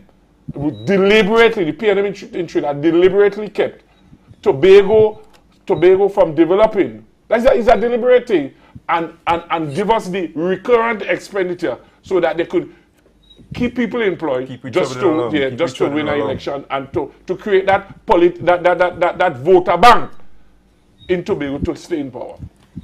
deliberately, the PNM in Trinidad deliberately kept Tobago from developing. That is a deliberate thing, and give us the recurrent expenditure so that they could keep people employed, just to win an election and to create that voter bank in Tobago to stay in power.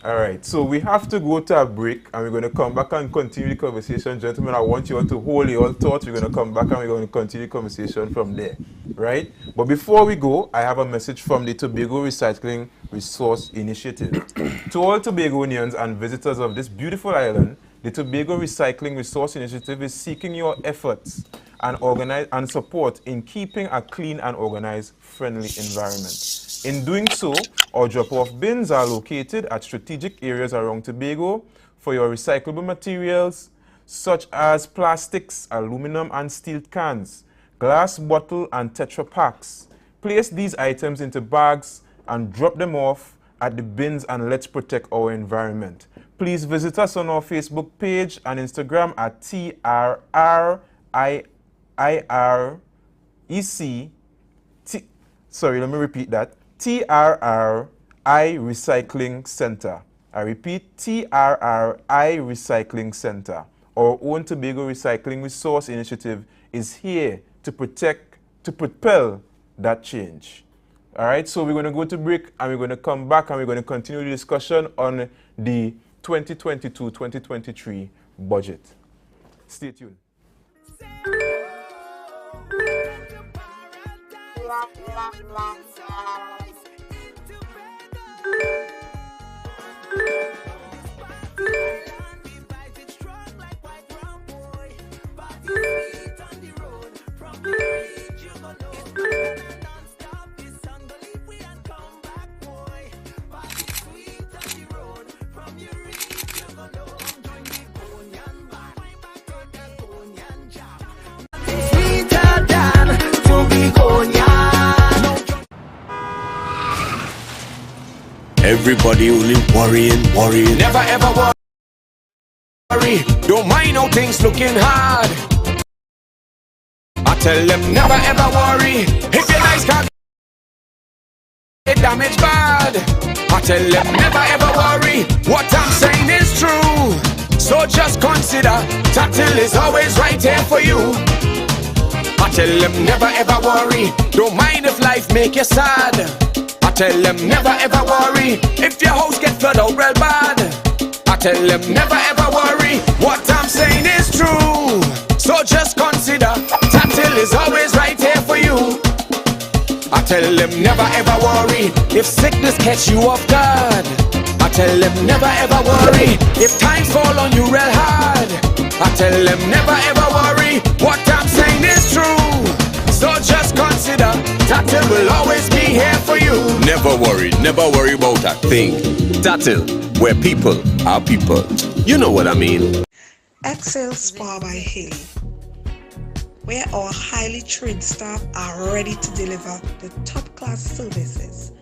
All right, so we have to go to a break, and we're going to come back and continue the conversation. Gentlemen, I want you all to hold your thoughts. We're going to come back and we're going to continue the conversation from there, right? But before we go, I have a message from the Tobago Recycling Resource Initiative. To all Tobagonians and visitors of this beautiful island, the Tobago Recycling Resource Initiative is seeking your efforts and support in keeping a clean and organized, friendly environment. In doing so, our drop-off bins are located at strategic areas around Tobago for your recyclable materials, such as plastics, aluminum and steel cans, glass bottle and Tetra Packs. Place these items into bags and drop them off at the bins, and let's protect our environment. Please visit us on our Facebook page and Instagram at TRRI Recycling Center. I repeat, TRRI Recycling Center. Our own Tobago Recycling Resource Initiative is here to propel that change. All right, so we're going to go to break, and we're going to come back, and we're going to continue the discussion on the 2022-2023 budget. Stay tuned. Everybody only worrying. Never ever worry. Don't mind how things looking hard. I tell them never ever worry. If your nice car get damaged bad, I tell them never ever worry. What I'm saying is true. So just consider Tatil is always right here for you. I tell them never ever worry. Don't mind if life make you sad. I tell them never ever worry. If your house get flooded out real bad. I tell them never ever worry. What I'm saying is true. So just consider Tatil is always right here for you. I tell them never ever worry. If sickness catch you off guard. I tell them never ever worry. If times fall on you real hard. I tell them never ever worry. What I'm saying is true. So just consider Tatil will always be here for you. Never worry about a thing. Tatil, where people are people. You know what I mean. Excel Spa by Haley, where our highly trained staff are ready to deliver the top-class services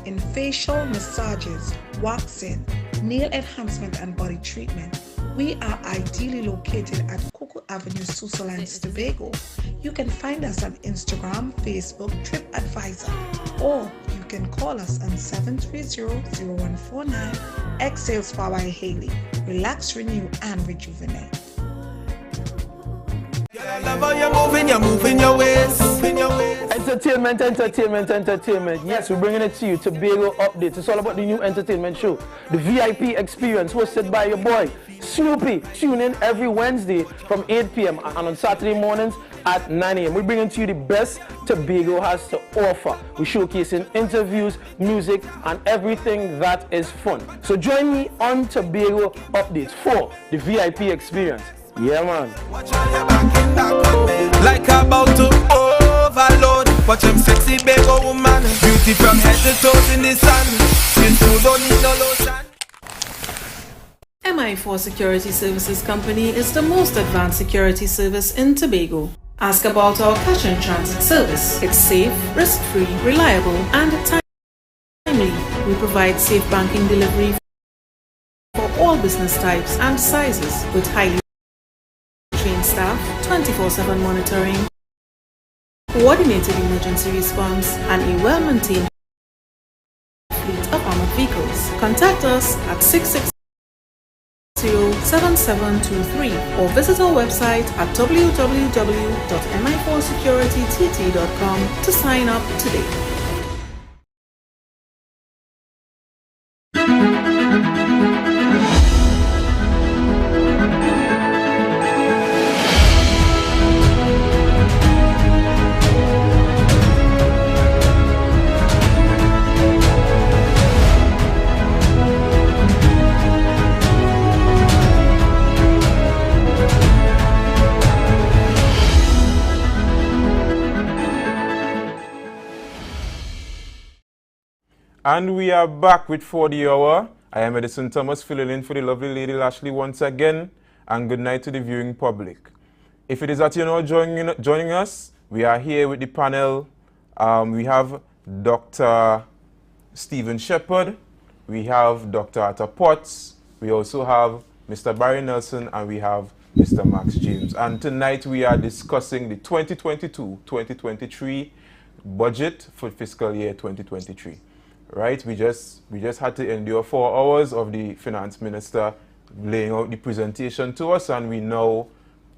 in facial massages, waxing, nail enhancement and body treatment. We are ideally located at Coco Avenue, Switzerland, Tobago. You can find us on Instagram, Facebook, TripAdvisor, or you can call us on 730-0149. Excel Spa by Haley. Relax, renew, and rejuvenate. I love how you're moving your ways. Entertainment. Yes, we're bringing it to you. Tobago Updates. It's all about the new entertainment show, the VIP Experience, hosted by your boy Snoopy. Tune in every Wednesday from 8 p.m. and on Saturday mornings at 9 a.m. We're bringing to you the best Tobago has to offer. We're showcasing interviews, music, and everything that is fun. So join me on Tobago Updates for the VIP Experience. Yeah, man. Like about to overload. Watch them sexy Bego woman. Beauty from head to toes in the sun. Skin tone don't need no lotion. MI4 Security Services Company is the most advanced security service in Tobago. Ask about our cash in transit service. It's safe, risk-free, reliable, and timely. We provide safe banking delivery for all business types and sizes with highly trained staff, 24/7 monitoring, coordinated emergency response, and a well-maintained fleet of armored vehicles. Contact us at 660-7723 or visit our website at www.mi4securitytt.com to sign up today. And we are back with 40 Hour. I am Edison Thomas, filling in for the lovely lady Lashley once again. And good night to the viewing public. If it is that you're now joining us, we are here with the panel. We have Dr. Stephen Shepherd. We have Dr. Atta Potts. We also have Mr. Barry Nelson, and we have Mr. Max James. And tonight we are discussing the 2022-2023 budget for fiscal year 2023. Right, we just had to endure 4 hours of the finance minister laying out the presentation to us, and we now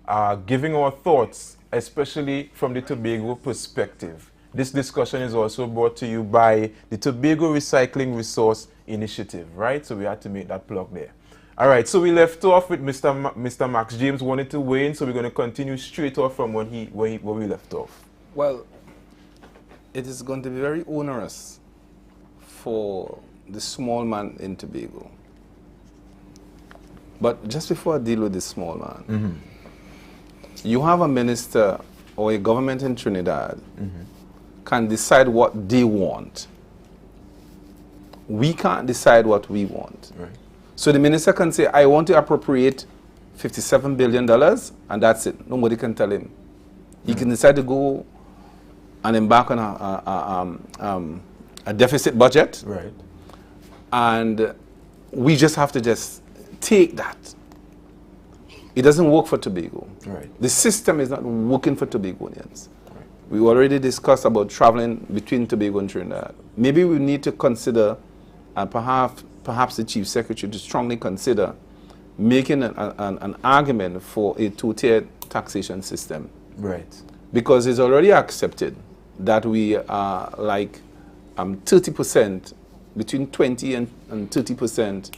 are giving our thoughts, especially from the Tobago perspective. This discussion is also brought to you by the Tobago Recycling Resource Initiative, right? So we had to make that plug there. All right, so we left off with Mr. Max James wanted to weigh in, so we're going to continue straight off from where we left off. Well, it is going to be very onerous for the small man in Tobago. But just before I deal with the small man, you have a minister or a government in Trinidad can decide what they want. We can't decide what we want. Right. So the minister can say, I want to appropriate $57 billion, and that's it. Nobody can tell him. He can decide to go and embark on a deficit budget, right? And we just have to just take that. It doesn't work for Tobago. Right. The system is not working for Tobagonians. Right. We already discussed about traveling between Tobago and Trinidad. Maybe we need to consider, and perhaps the Chief Secretary to strongly consider making an argument for a two-tiered taxation system. Right. because it's already accepted that we are like 30%, between 20 and 30%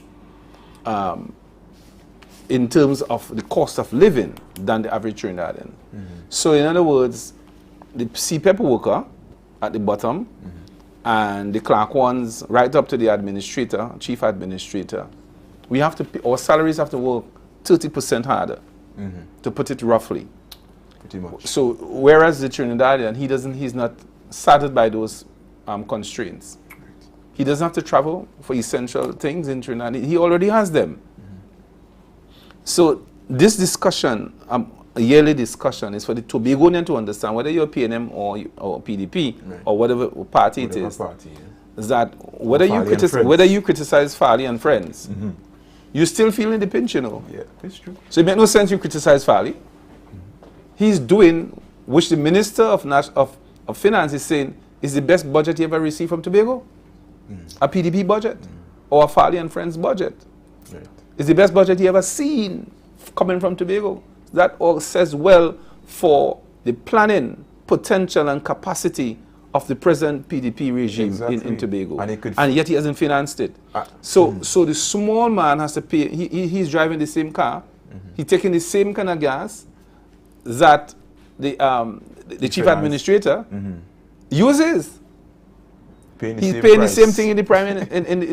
in terms of the cost of living than the average Trinidadian. So in other words, the CPEP worker at the bottom and the clerk ones right up to the administrator, chief administrator, we have to pay, our salaries have to work 30% harder, to put it roughly. Pretty much. So whereas the Trinidadian, he's not saddled by those constraints. He doesn't have to travel for essential things in Trinidad. He already has them. So this discussion, a yearly discussion, is for the Tobagonian to understand whether you're PNM or PDP or whatever party it is. Is that whether you criticize Farley and friends, you still feeling the pinch, you know. Yeah, it's true. So it makes no sense you criticize Farley. He's doing which the Minister of Finance is saying is the best budget he ever received from Tobago. A PDP budget or a Farley and Friends budget. Right. It's the best budget he ever seen coming from Tobago. That all says well for the planning, potential and capacity of the present PDP regime in Tobago. And yet he hasn't financed it. So the small man has to pay. He's driving the same car. He's taking the same kind of gas that the chief administrator uses. He's paying the same thing in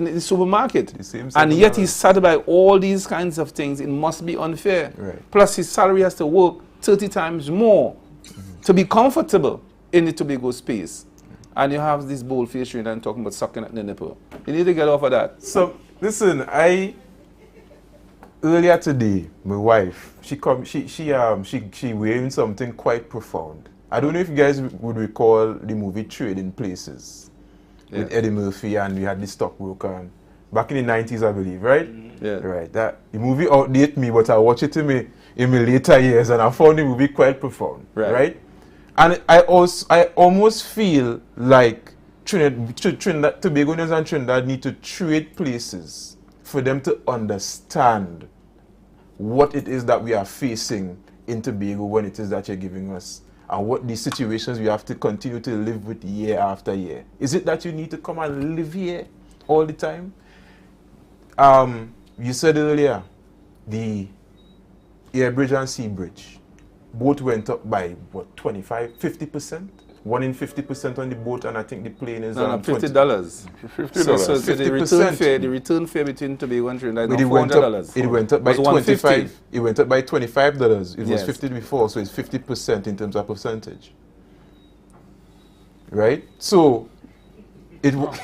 the supermarket. And yet he's saddled by all these kinds of things. It must be unfair. Right. Plus his salary has to work 30 times more to be comfortable in the Tobago space. And you have this bold-faced Trinidad talking about sucking at the nipple. You need to get off of that. So, listen, earlier today, my wife, she wearing something quite profound. I don't know if you guys would recall the movie Trading Places. With Eddie Murphy, and we had the stockbroker back in the 90s, I believe, right? Yeah. Right. That the movie outdated me, but I watched it in my later years, and I found the movie quite profound. Right? And I almost feel like Trinidad, Tobagonians and Trinidad need to trade places for them to understand what it is that we are facing in Tobago when it is that you're giving us, and what the situations we have to continue to live with year after year. Is it that you need to come and live here all the time? You said earlier, the air bridge and sea bridge, both went up by what, 50%? 1 in 50% on the boat, and I think the plane is $50. $50. So the return fare between Tobago and Trinidad is $400. It went up by $25. It went up by $25. It was 50 before, so it's 50% in terms of percentage. Right? So it was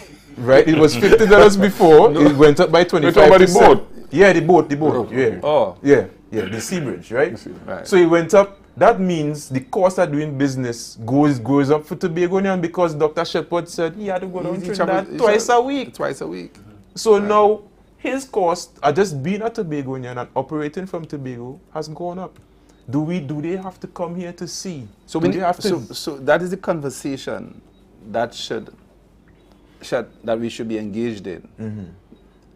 $50 before. No. It went up by 25%. You're talking about the boat? Yeah, the boat. Yeah. Oh. Yeah, the sea bridge, right? So it went up. That means the cost of doing business goes up for Tobagonian, because Dr. Shepard said he had to go down to Trinidad twice a week. So now his cost of just being a Tobagonian and operating from Tobago has gone up. Do they have to come here to see? So that is the conversation that we should be engaged in.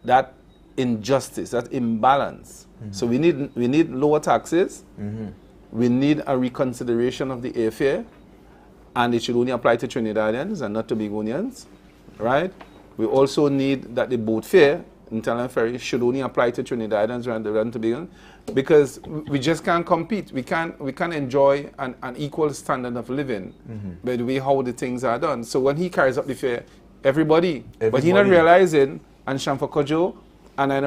That injustice, that imbalance. So we need lower taxes. We need a reconsideration of the airfare, and it should only apply to Trinidadians and not Tobagonians, right? We also need that the boat fare, internal ferry, should only apply to Trinidadians rather than Tobagonians, because we just can't compete. We can't enjoy an equal standard of living by the way how the things are done. So when he carries up the fare, everybody. But he not realizing, and Shamfa Kojo, and I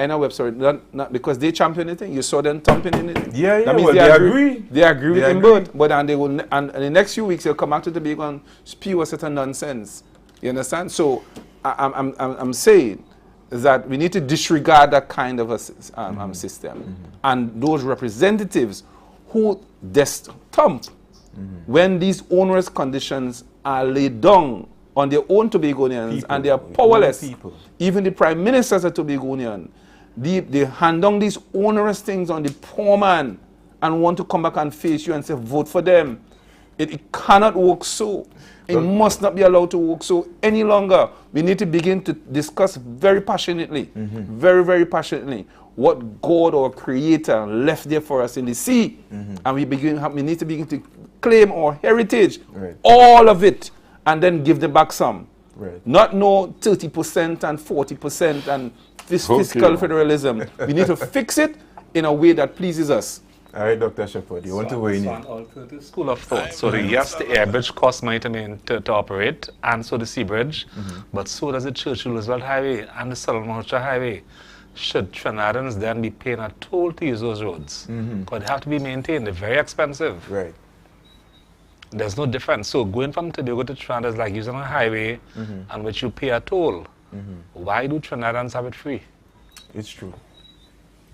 know website, not because they champion it, you saw them thumping in it. Yeah, that means well, they agree. They agree with them both. But and in the next few weeks they'll come back to the big and spew a certain nonsense. You understand? So I'm saying that we need to disregard that kind of a system. And those representatives who thump when these onerous conditions are laid down on their own Tobagonians, and they are powerless. Even the prime ministers are Tobagonian. They hand down these onerous things on the poor man and want to come back and face you and say, vote for them. It cannot work so. It must not be allowed to work so any longer. We need to begin to discuss very passionately, very, very passionately, what God, our Creator, left there for us in the sea. And we need to begin to claim our heritage, all of it, and then give them back some. Not no 30% and 40% and fiscal federalism. We need to fix it in a way that pleases us. All right, Dr. Shepherd, you want to weigh in? An alternative school of thought. So yes, the air bridge costs money to operate, and so the sea bridge, but so does the Churchill Roosevelt Highway and the Solomon Highway. Should Trinidadians then be paying a toll to use those roads? Because they have to be maintained. They're very expensive. Right. There's no difference. So going from Tobago to Trinidad is like using a highway on which you pay a toll. Why do Trinidadians have it free? It's true.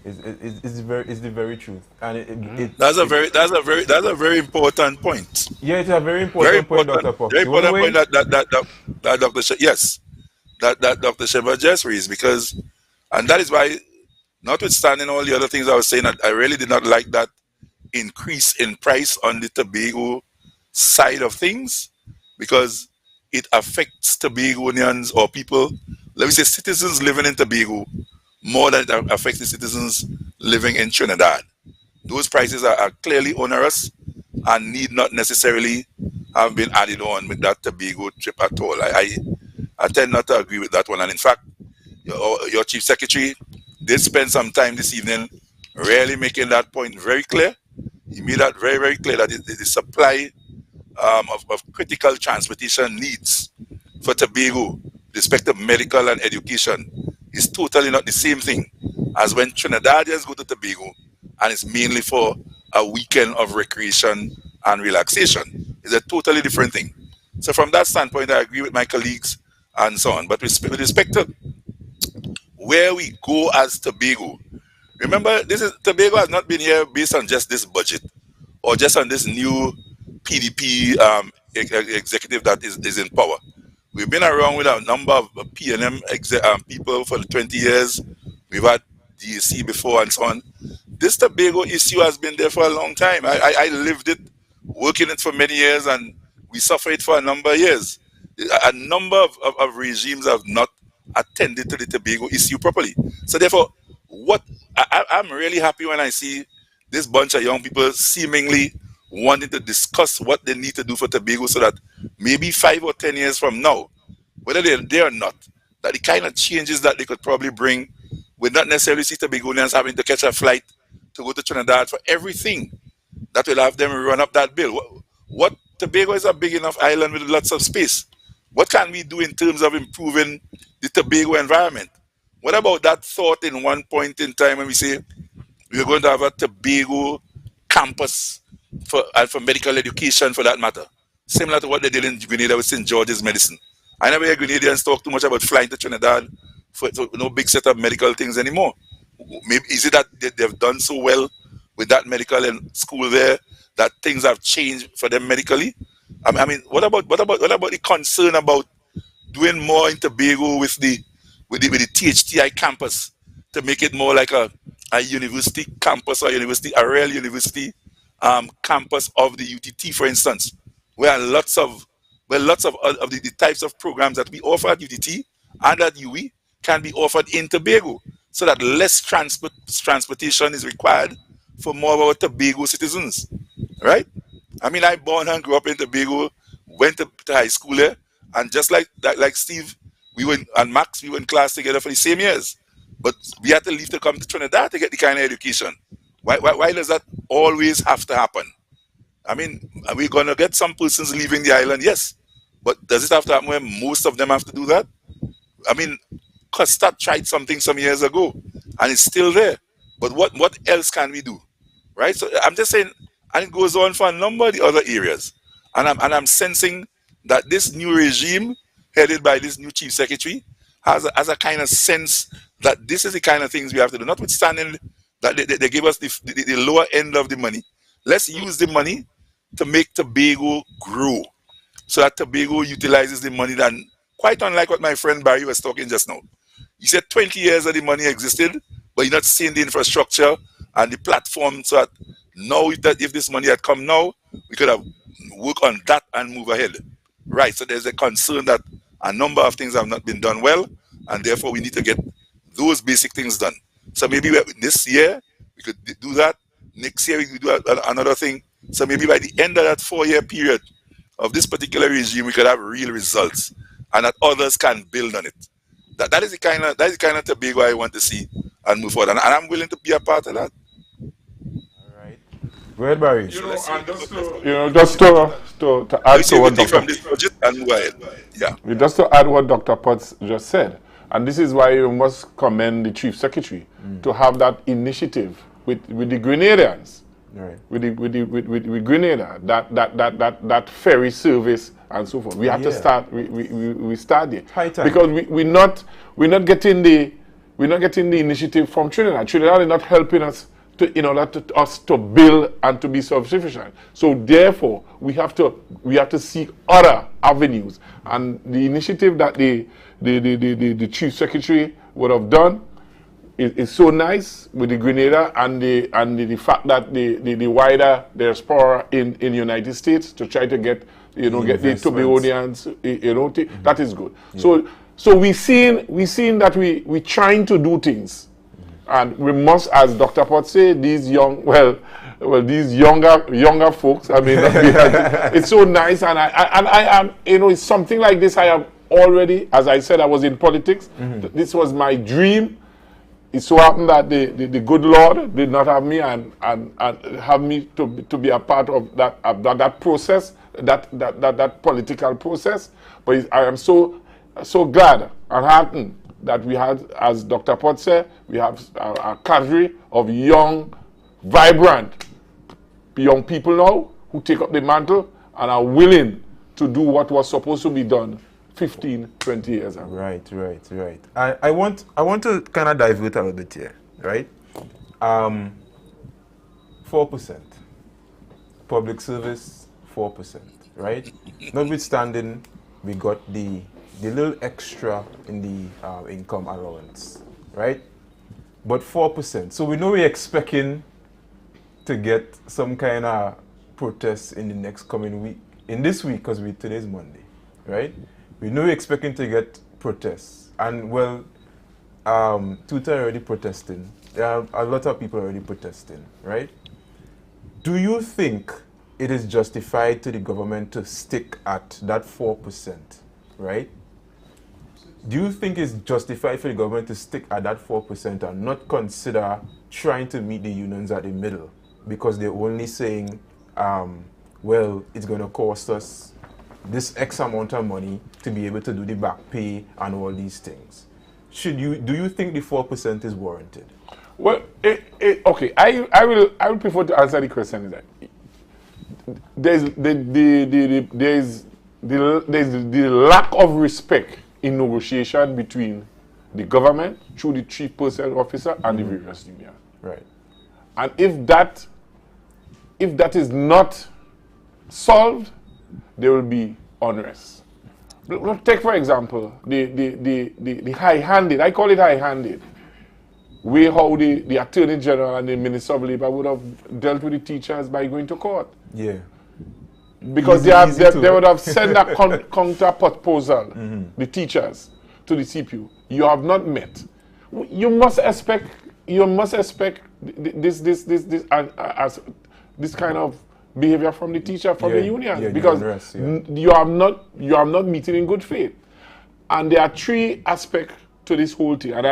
It's the very truth, and that's a very important point. Yeah, it's a very important point, Dr. Pop. Very important point that Dr. Shepherd just raised, because, and that is why, notwithstanding all the other things I was saying, I really did not like that increase in price on the Tobago side of things, because it affects Tobagonians or people, let me say citizens living in Tobago, more than it affects the citizens living in Trinidad. Those prices are clearly onerous and need not necessarily have been added on with that Tobago trip at all. I tend not to agree with that one. And in fact, your Chief Secretary did spend some time this evening really making that point very clear. He made that very, very clear that the supply of critical transportation needs for Tobago, with respect to medical and education, is totally not the same thing as when Trinidadians go to Tobago and it's mainly for a weekend of recreation and relaxation. It's a totally different thing. So from that standpoint, I agree with my colleagues and so on. But with respect to where we go as Tobago, remember, Tobago has not been here based on just this budget or just on this new PDP executive that is in power. We've been around with a number of P&M people for 20 years. We've had DAC before and so on. This Tobago issue has been there for a long time. I lived it, working it for many years, and we suffered it for a number of years. A number of regimes have not attended to the Tobago issue properly. So therefore, I'm really happy when I see this bunch of young people seemingly wanting to discuss what they need to do for Tobago, so that maybe 5 or 10 years from now, whether they're there or not, that the kind of changes that they could probably bring would not necessarily see Tobagonians having to catch a flight to go to Trinidad for everything that will have them run up that bill. What Tobago is a big enough island with lots of space. What can we do in terms of improving the Tobago environment? What about that thought in one point in time when we say we're going to have a Tobago campus for medical education, for that matter, similar to what they did in Grenada with St. George's Medicine? I never hear Grenadians talk too much about flying to Trinidad for no big set of medical things anymore. Maybe is it that they've done so well with that medical and school there that things have changed for them medically? I mean, what about the concern about doing more in Tobago with the THTI campus to make it more like a university campus, or a real university campus of the UTT, for instance, where lots of the types of programs that we offer at UTT and at UE can be offered in Tobago, so that less transportation is required for more of our Tobago citizens, right? I mean, I born and grew up in Tobago, went to high school there, and just like Steve, and Max, we were in class together for the same years, but we had to leave to come to Trinidad to get the kind of education. Why does that always have to happen? I mean, are we going to get some persons leaving the island? Yes. But does it have to happen where most of them have to do that? I mean, Costa tried something some years ago, and it's still there. But what else can we do? Right? So I'm just saying, and it goes on for a number of the other areas. And I'm sensing that this new regime, headed by this new Chief Secretary, has a kind of sense that this is the kind of things we have to do, notwithstanding that they give us the lower end of the money. Let's use the money to make Tobago grow, so that Tobago utilizes the money. That, quite unlike what my friend Barry was talking just now. He said 20 years that the money existed, but you're not seeing the infrastructure and the platform, so that now if this money had come now, we could have worked on that and move ahead. Right, so there's a concern that a number of things have not been done well, and therefore we need to get those basic things done. So maybe this year we could do that. Next year we could do another thing. So maybe by the end of that 4-year period of this particular regime, we could have real results, and that others can build on it. That is the kind of Tobago I want to see and move forward, and I'm willing to be a part of that. All right. Go ahead, Barry. Just to add to what from this budget and move ahead. Yeah. Just to add what Dr. Potts just said, and this is why you must commend the Chief Secretary to have that initiative with the Grenadians, right. with Grenada, that ferry service and so forth. We have to start. We start there. High time. Because we're not getting the initiative from Trinidad. Trinidad is not helping us in order to build and to be self-sufficient. So therefore, we have to seek other avenues. And the initiative that the Chief Secretary would have done is so nice with the Grenada and the fact that the wider diaspora in the United States to try to get the Tobagoans, that is good. Yeah. So we seen that we trying to do things. And we must, as Dr. Potts said, these younger folks. I mean, it's so nice, and I am, it's something like this. I have already, as I said, I was in politics. This was my dream. It so happened that the good Lord did not have me and have me to be a part of that process, that political process. But I am so glad and heartened that we had, as Dr. Potts said, we have a cadre of young, vibrant young people now who take up the mantle and are willing to do what was supposed to be done 15, 20 years ago. Right. I want to kind of divert a little bit here, right? 4%. Public service, 4%, right? Notwithstanding, we got the little extra in the income allowance, right? But 4%. So we know we're expecting to get some kind of protests in the next coming week. In this week, because today's Monday, right? We know we're expecting to get protests. And well, Tuta already protesting. There are a lot of people already protesting, right? Do you think it is justified to the government to stick at that 4%, right? Do you think it's justified for the government to stick at that 4% and not consider trying to meet the unions at the middle? Because they're only saying, well, it's going to cost us this X amount of money to be able to do the back pay and all these things. Do you think the 4% is warranted? Well, okay, I will prefer to answer the question that there's the lack of respect in negotiation between the government through the chief personnel officer and the various unions. Right. And if that is not solved, there will be unrest. Take for example the high-handed, I call it high-handed, way how the Attorney General and the Minister of Labor would have dealt with the teachers by going to court. Yeah. Because they would have sent a counter proposal, the teachers, to the CPU. You have not met. You must expect this kind of behavior from the teacher, from the union, because you are not meeting in good faith. And there are three aspects to this whole thing. And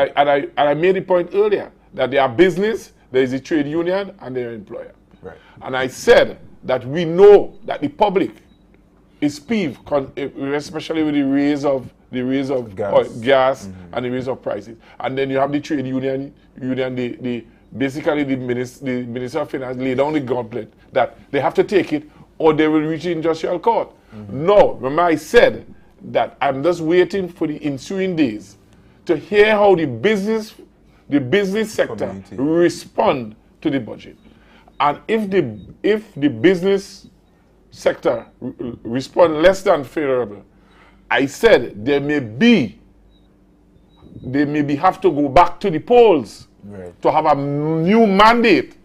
I made the point earlier that there are business, there is a trade union, and there are employer. Right. And I said that we know that the public is peeved, especially with the raise of gas and the raise of prices. And then you have the trade union, basically the Minister of Finance laid down the gauntlet that they have to take it or they will reach the industrial court. No, remember I said that I'm just waiting for the ensuing days to hear how the business sector respond to the budget. And if the business sector respond less than favorable, I said they may have to go back to the polls to have a new mandate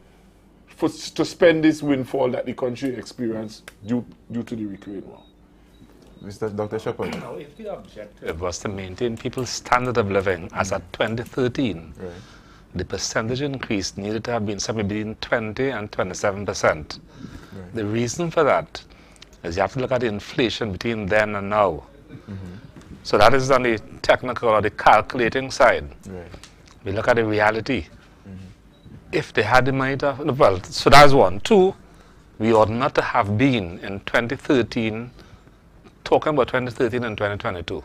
to spend this windfall that the country experienced due to the Ukraine war. Mr. Dr. Shepard. Now, if the objective was to maintain people's standard of living as at 2013, the percentage increase needed to have been somewhere between 20 and 27%. The reason for that is you have to look at the inflation between then and now. So that is on the technical or the calculating side. We look at the reality. If they had the money to, well, so that's one. Two, we ought not to have been in 2013, talking about 2013 and 2022.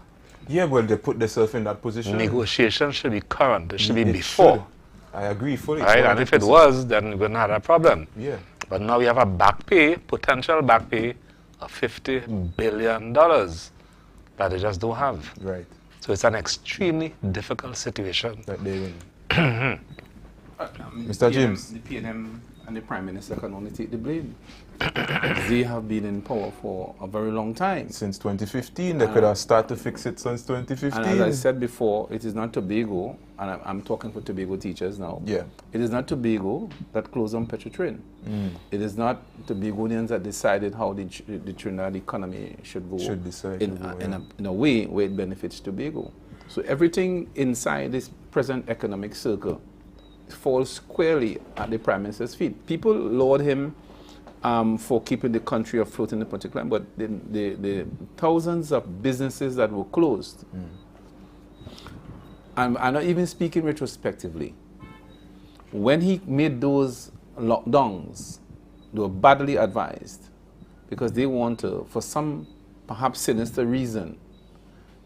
Yeah, well, they put themselves in that position. Negotiation should be current. It should be before. I agree fully. Right, and if it was, then we wouldn't have a problem. Yeah. But now we have a back pay, potential back pay of $50 billion that they just don't have. Right. So it's an extremely difficult situation. That they in. Mr. James. The PNM and the Prime Minister can only take the blame. They have been in power for a very long time. Since 2015, they could have started to fix it since 2015. And as I said before, it is not Tobago, and I'm talking for Tobago teachers now. Yeah. It is not Tobago that closed on Petrotrin. It is not Tobagonians that decided how the Trinidad economy should go. Should decide in a way where it benefits Tobago. So everything inside this present economic circle falls squarely at the Prime Minister's feet. People laud him for keeping the country afloat in the particular, but the thousands of businesses that were closed, and I'm not even speaking retrospectively, when he made those lockdowns, they were badly advised because they want to, for some perhaps sinister reason,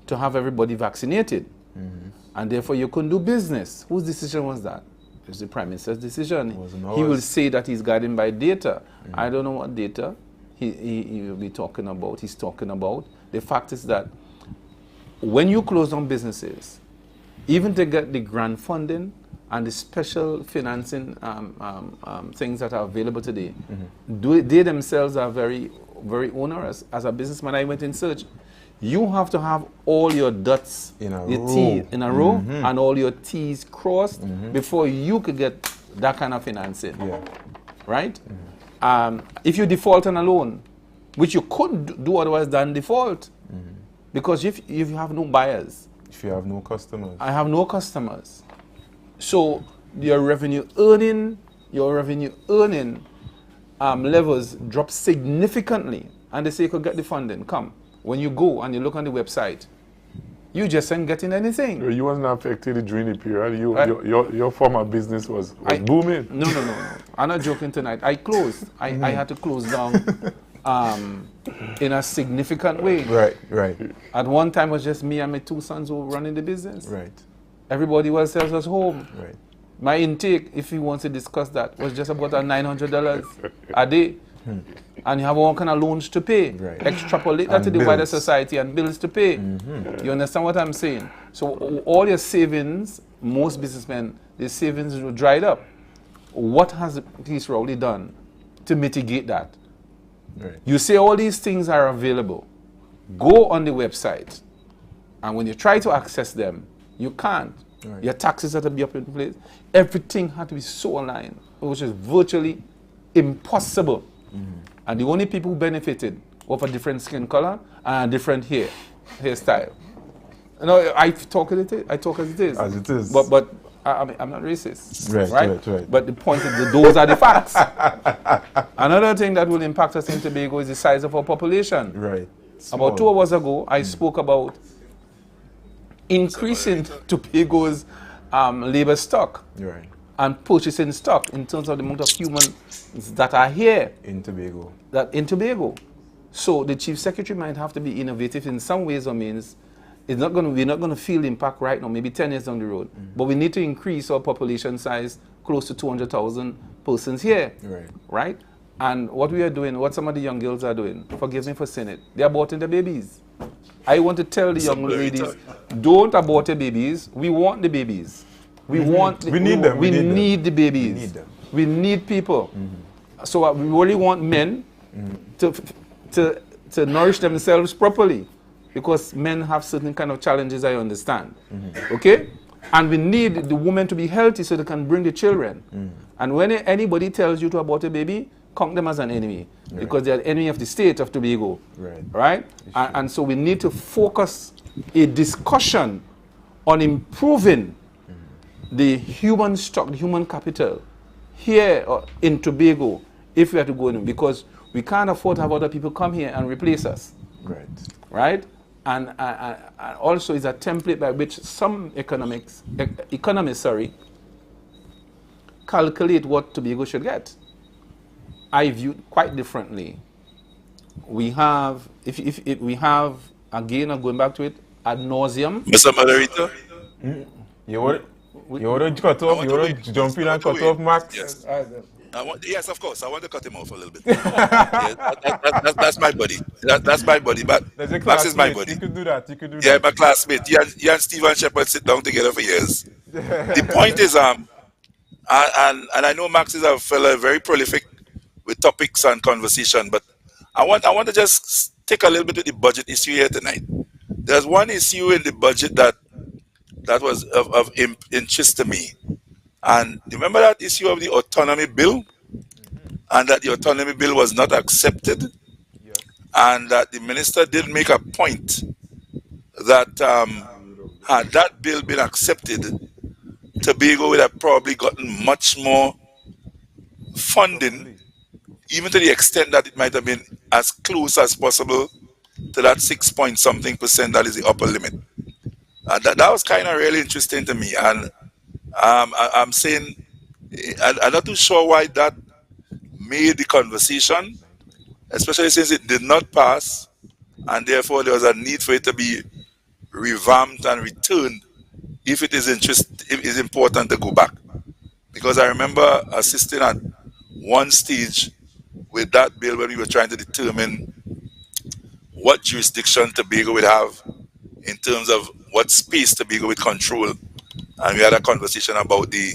to have everybody vaccinated. And therefore you couldn't do business. Whose decision was that? It was the Prime Minister's decision. He will say that he's guided by data. I don't know what data he will be talking about. He's talking about. The fact is that when you close down businesses, even to get the grant funding and the special financing things that are available today, they themselves are very, very onerous. As a businessman, I went in search. You have to have all your dots in a row and all your T's crossed before you could get that kind of financing. Right? If you default on a loan, which you couldn't do otherwise than default, because if you have no buyers. If you have no customers. I have no customers. So your revenue earning levels drop significantly, and they say you could get the funding. Come. When you go and you look on the website, you just ain't getting anything. You wasn't affected during the period. Your former business was booming. No. I'm not joking tonight. I closed. I had to close down in a significant way. Right. At one time, it was just me and my two sons who were running the business. Right. Everybody else was home. Right. My intake, if you want to discuss that, was just about $900 a day. And you have all kind of loans to pay. Right. Extrapolate that to the wider society and bills to pay. You understand what I'm saying? So all your savings, most businessmen, their savings were dried up. What has Keith Rowley done to mitigate that? Right. You say all these things are available. Go on the website. And when you try to access them, you can't. Right. Your taxes have to be up in place. Everything had to be so aligned, which is virtually impossible. And the only people who benefited were for different skin color and different hairstyle. You know, I talk as it is. As it is. But I'm not racist. Right. But the point is that those are the facts. Another thing that will impact us in Tobago is the size of our population. Right. About 2 hours ago, I spoke about increasing Tobago's labor stock. Right. And purchasing stock in terms of the amount of humans that are here in Tobago. So the Chief Secretary might have to be innovative in some ways or means. We're not going to feel the impact right now, maybe 10 years down the road. But we need to increase our population size close to 200,000 persons here. Right? And what we are doing, what some of the young girls are doing, forgive me for saying it, they are aborting their babies. I want to tell the young ladies, don't abort your babies. We want the babies. We need them. We need the babies. We need them. We need people. So we really want men to nourish themselves properly, because men have certain kind of challenges, I understand. Okay? And we need the women to be healthy so they can bring the children. And when anybody tells you to abort a baby, count them as an enemy, because they are the enemy of the state of Tobago. Right? And so we need to focus a discussion on improving the human stock, the human capital here in Tobago, if we are to go in, because we can't afford to have other people come here and replace us. Right. Right? And also is a template by which some economists, calculate what Tobago should get. I view it quite differently. We have, if we have, again, going back to it, ad nauseum. Mr. Moderator? You want to cut off? You want to jump in and cut off Max? Yes. Yes, of course. I want to cut him off a little bit. That's my buddy. That's my buddy. But Max is my buddy. You could do that. You could do that. Yeah, my classmate. He and Stephen Shepard sit down together for years. The point is, and I know Max is a fella very prolific with topics and conversation, but I want to just take a little bit of the budget issue here tonight. There's one issue in the budget that was of interest to me. And remember that issue of the autonomy bill? And that the autonomy bill was not accepted? And that the minister did make a point that had that bill been accepted, Tobago would have probably gotten much more funding, even to the extent that it might have been as close as possible to that 6 point something percent that is the upper limit. That was kind of really interesting to me. And I'm saying, I'm not too sure why that made the conversation, especially since it did not pass, and therefore there was a need for it to be revamped and returned if it is important to go back. Because I remember assisting at one stage with that bill when we were trying to determine what jurisdiction Tobago would have in terms of what space Tobago would control. And we had a conversation about the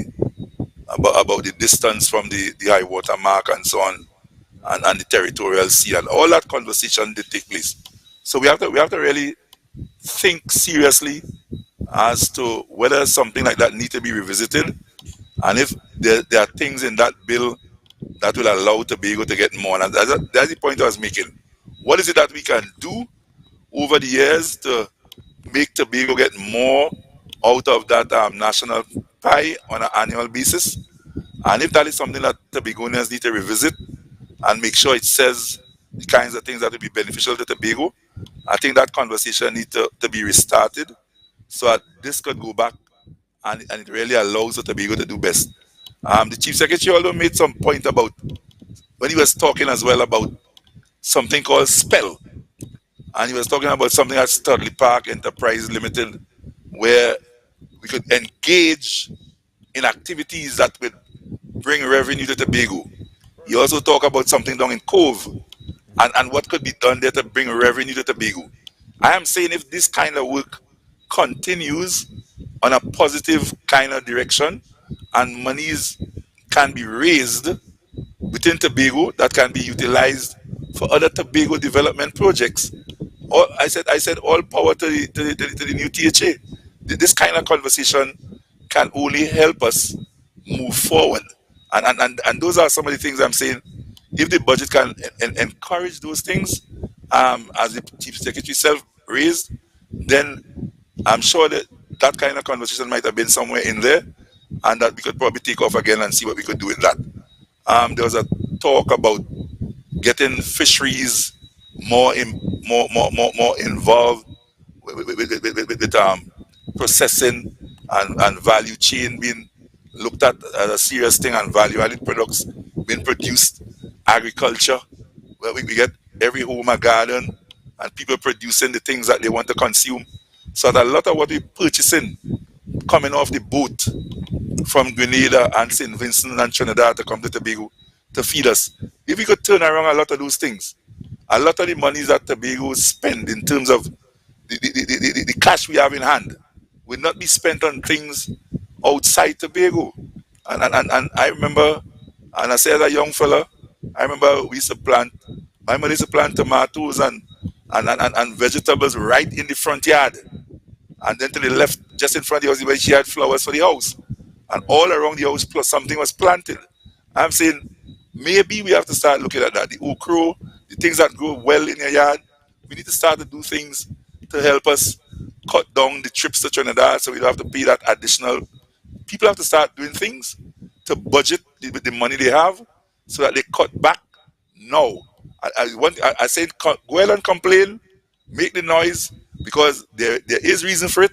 distance from the high water mark and so on, and the territorial sea, and all that conversation did take place. So we have to really think seriously as to whether something like that needs to be revisited, and if there are things in that bill that will allow Tobago to get more. And that's the point I was making. What is it that we can do over the years to make Tobago get more out of that national pie on an annual basis? And if that is something that Tobagonians need to revisit and make sure it says the kinds of things that will be beneficial to Tobago, I think that conversation needs to be restarted so that this could go back and it really allows the Tobago to do best. The Chief Secretary also made some point about, when he was talking as well about something called SPELL, and he was talking about something at Studley Park Enterprise Limited, where we could engage in activities that would bring revenue to Tobago. He also talked about something down in Cove and what could be done there to bring revenue to Tobago. I am saying if this kind of work continues on a positive kind of direction and monies can be raised within Tobago that can be utilized for other Tobago development projects, I said all power to the new THA. This kind of conversation can only help us move forward. And those are some of the things I'm saying. If the budget can encourage those things, as the Chief Secretary self raised, then I'm sure that kind of conversation might have been somewhere in there, and that we could probably take off again and see what we could do with that. There was a talk about getting fisheries more involved with processing and value chain being looked at as a serious thing, and value-added products being produced, agriculture, where we get every home a garden and people producing the things that they want to consume. So that a lot of what we're purchasing coming off the boat from Grenada and St. Vincent and Trinidad to come to Tobago to feed us. If we could turn around a lot of those things, a lot of the monies that Tobago spend in terms of the cash we have in hand will not be spent on things outside Tobago. And I remember, and I said as a young fella, I remember we used to plant, my mother used to plant tomatoes and vegetables right in the front yard. And then to the left, just in front of the house, where she had flowers for the house. And all around the house, plus something was planted. I'm saying, maybe we have to start looking at that. The okra, the things that grow well in your yard, we need to start to do things to help us cut down the trips to Trinidad so we don't have to pay that additional people have to start doing things to budget with the money they have so that they cut back now. I said go ahead and complain, make the noise, because there is reason for it,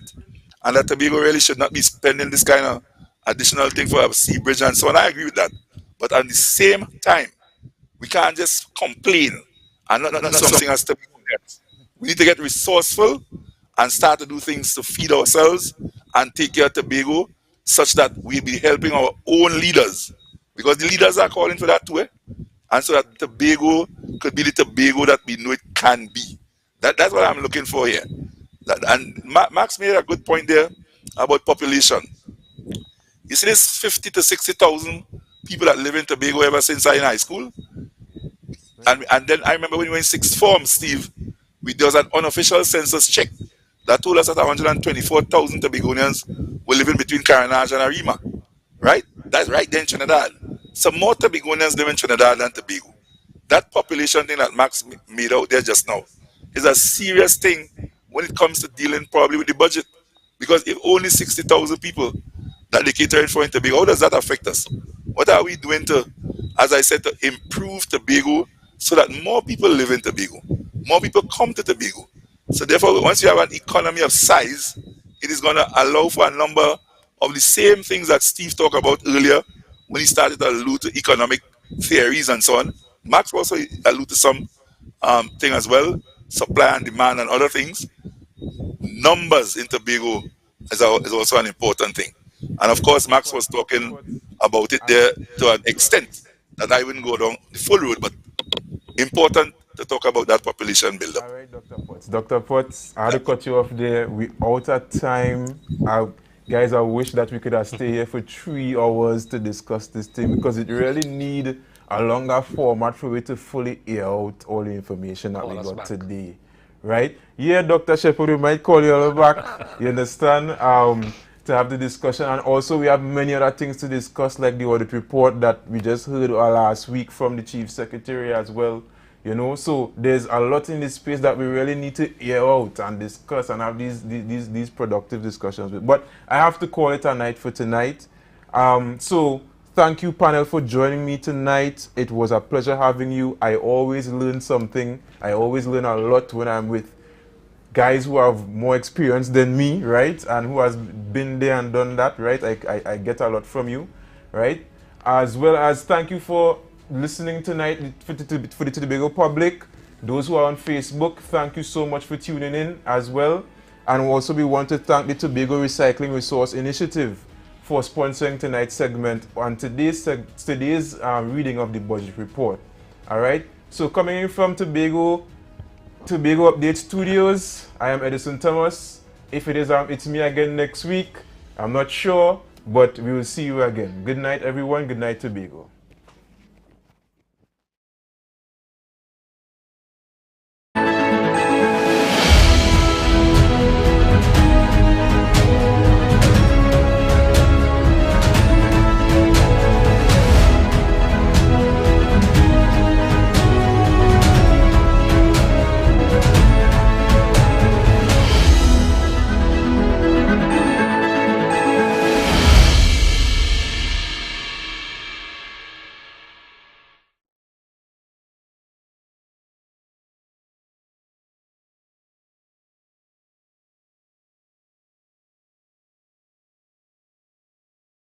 and that Tobago really should not be spending this kind of additional thing for a sea bridge and so on. I agree with that. But at the same time, we can't just complain and not something as Tobago gets. We need to get resourceful and start to do things to feed ourselves and take care of Tobago, such that we'll be helping our own leaders, because the leaders are calling for that too, and so that Tobago could be the Tobago that we know it can be. That's what I'm looking for here. And Max made a good point there about population. You see, there's 50 to 60,000 people that live in Tobago ever since I was in high school. And then I remember when we were in sixth form, Steve, there was an unofficial census check that told us that 124,000 Tobagonians were living between Carenage and Arima. Right? That's right there in Trinidad. Some more Tobagonians live in Trinidad than Tobago. That population thing that Max made out there just now is a serious thing when it comes to dealing probably with the budget. Because if only 60,000 people that they cater for in Tobago, how does that affect us? What are we doing to, as I said, to improve Tobago so that more people live in Tobago, more people come to Tobago? So therefore, once you have an economy of size, it is going to allow for a number of the same things that Steve talked about earlier when he started to allude to economic theories and so on. Max also alluded to some thing as well, supply and demand and other things. Numbers in Tobago is also an important thing. And of course, Max was talking about it there to an extent that I wouldn't go down the full road, but important to talk about that population buildup. All right, Dr. Potts. Dr. Potts, I had to cut you off there. We out of time. Guys, I wish that we could have stayed here for 3 hours to discuss this thing, because it really need a longer format for it to fully air out all the information that we got today. Right? Yeah, Dr. Shepherd, we might call you all back. You understand? To have the discussion. And also we have many other things to discuss, like the audit report that we just heard last week from the Chief Secretary as well. You know, so there's a lot in this space that we really need to air out and discuss and have these productive discussions with. But I have to call it a night for tonight. So thank you, panel, for joining me tonight. It was a pleasure having you. I always learn something. I always learn a lot when I'm with guys who have more experience than me, right? And who has been there and done that, right? I get a lot from you, right? As well as thank you for listening tonight for the Tobago public. Those who are on Facebook, thank you so much for tuning in as well. And also we want to thank the Tobago Recycling Resource Initiative for sponsoring tonight's segment on today's reading of the budget report. All right. So coming in from Tobago Update Studios, I am Edison Thomas. If it is it's me again next week, I'm not sure, but we will see you again. Good night, everyone. Good night, Tobago.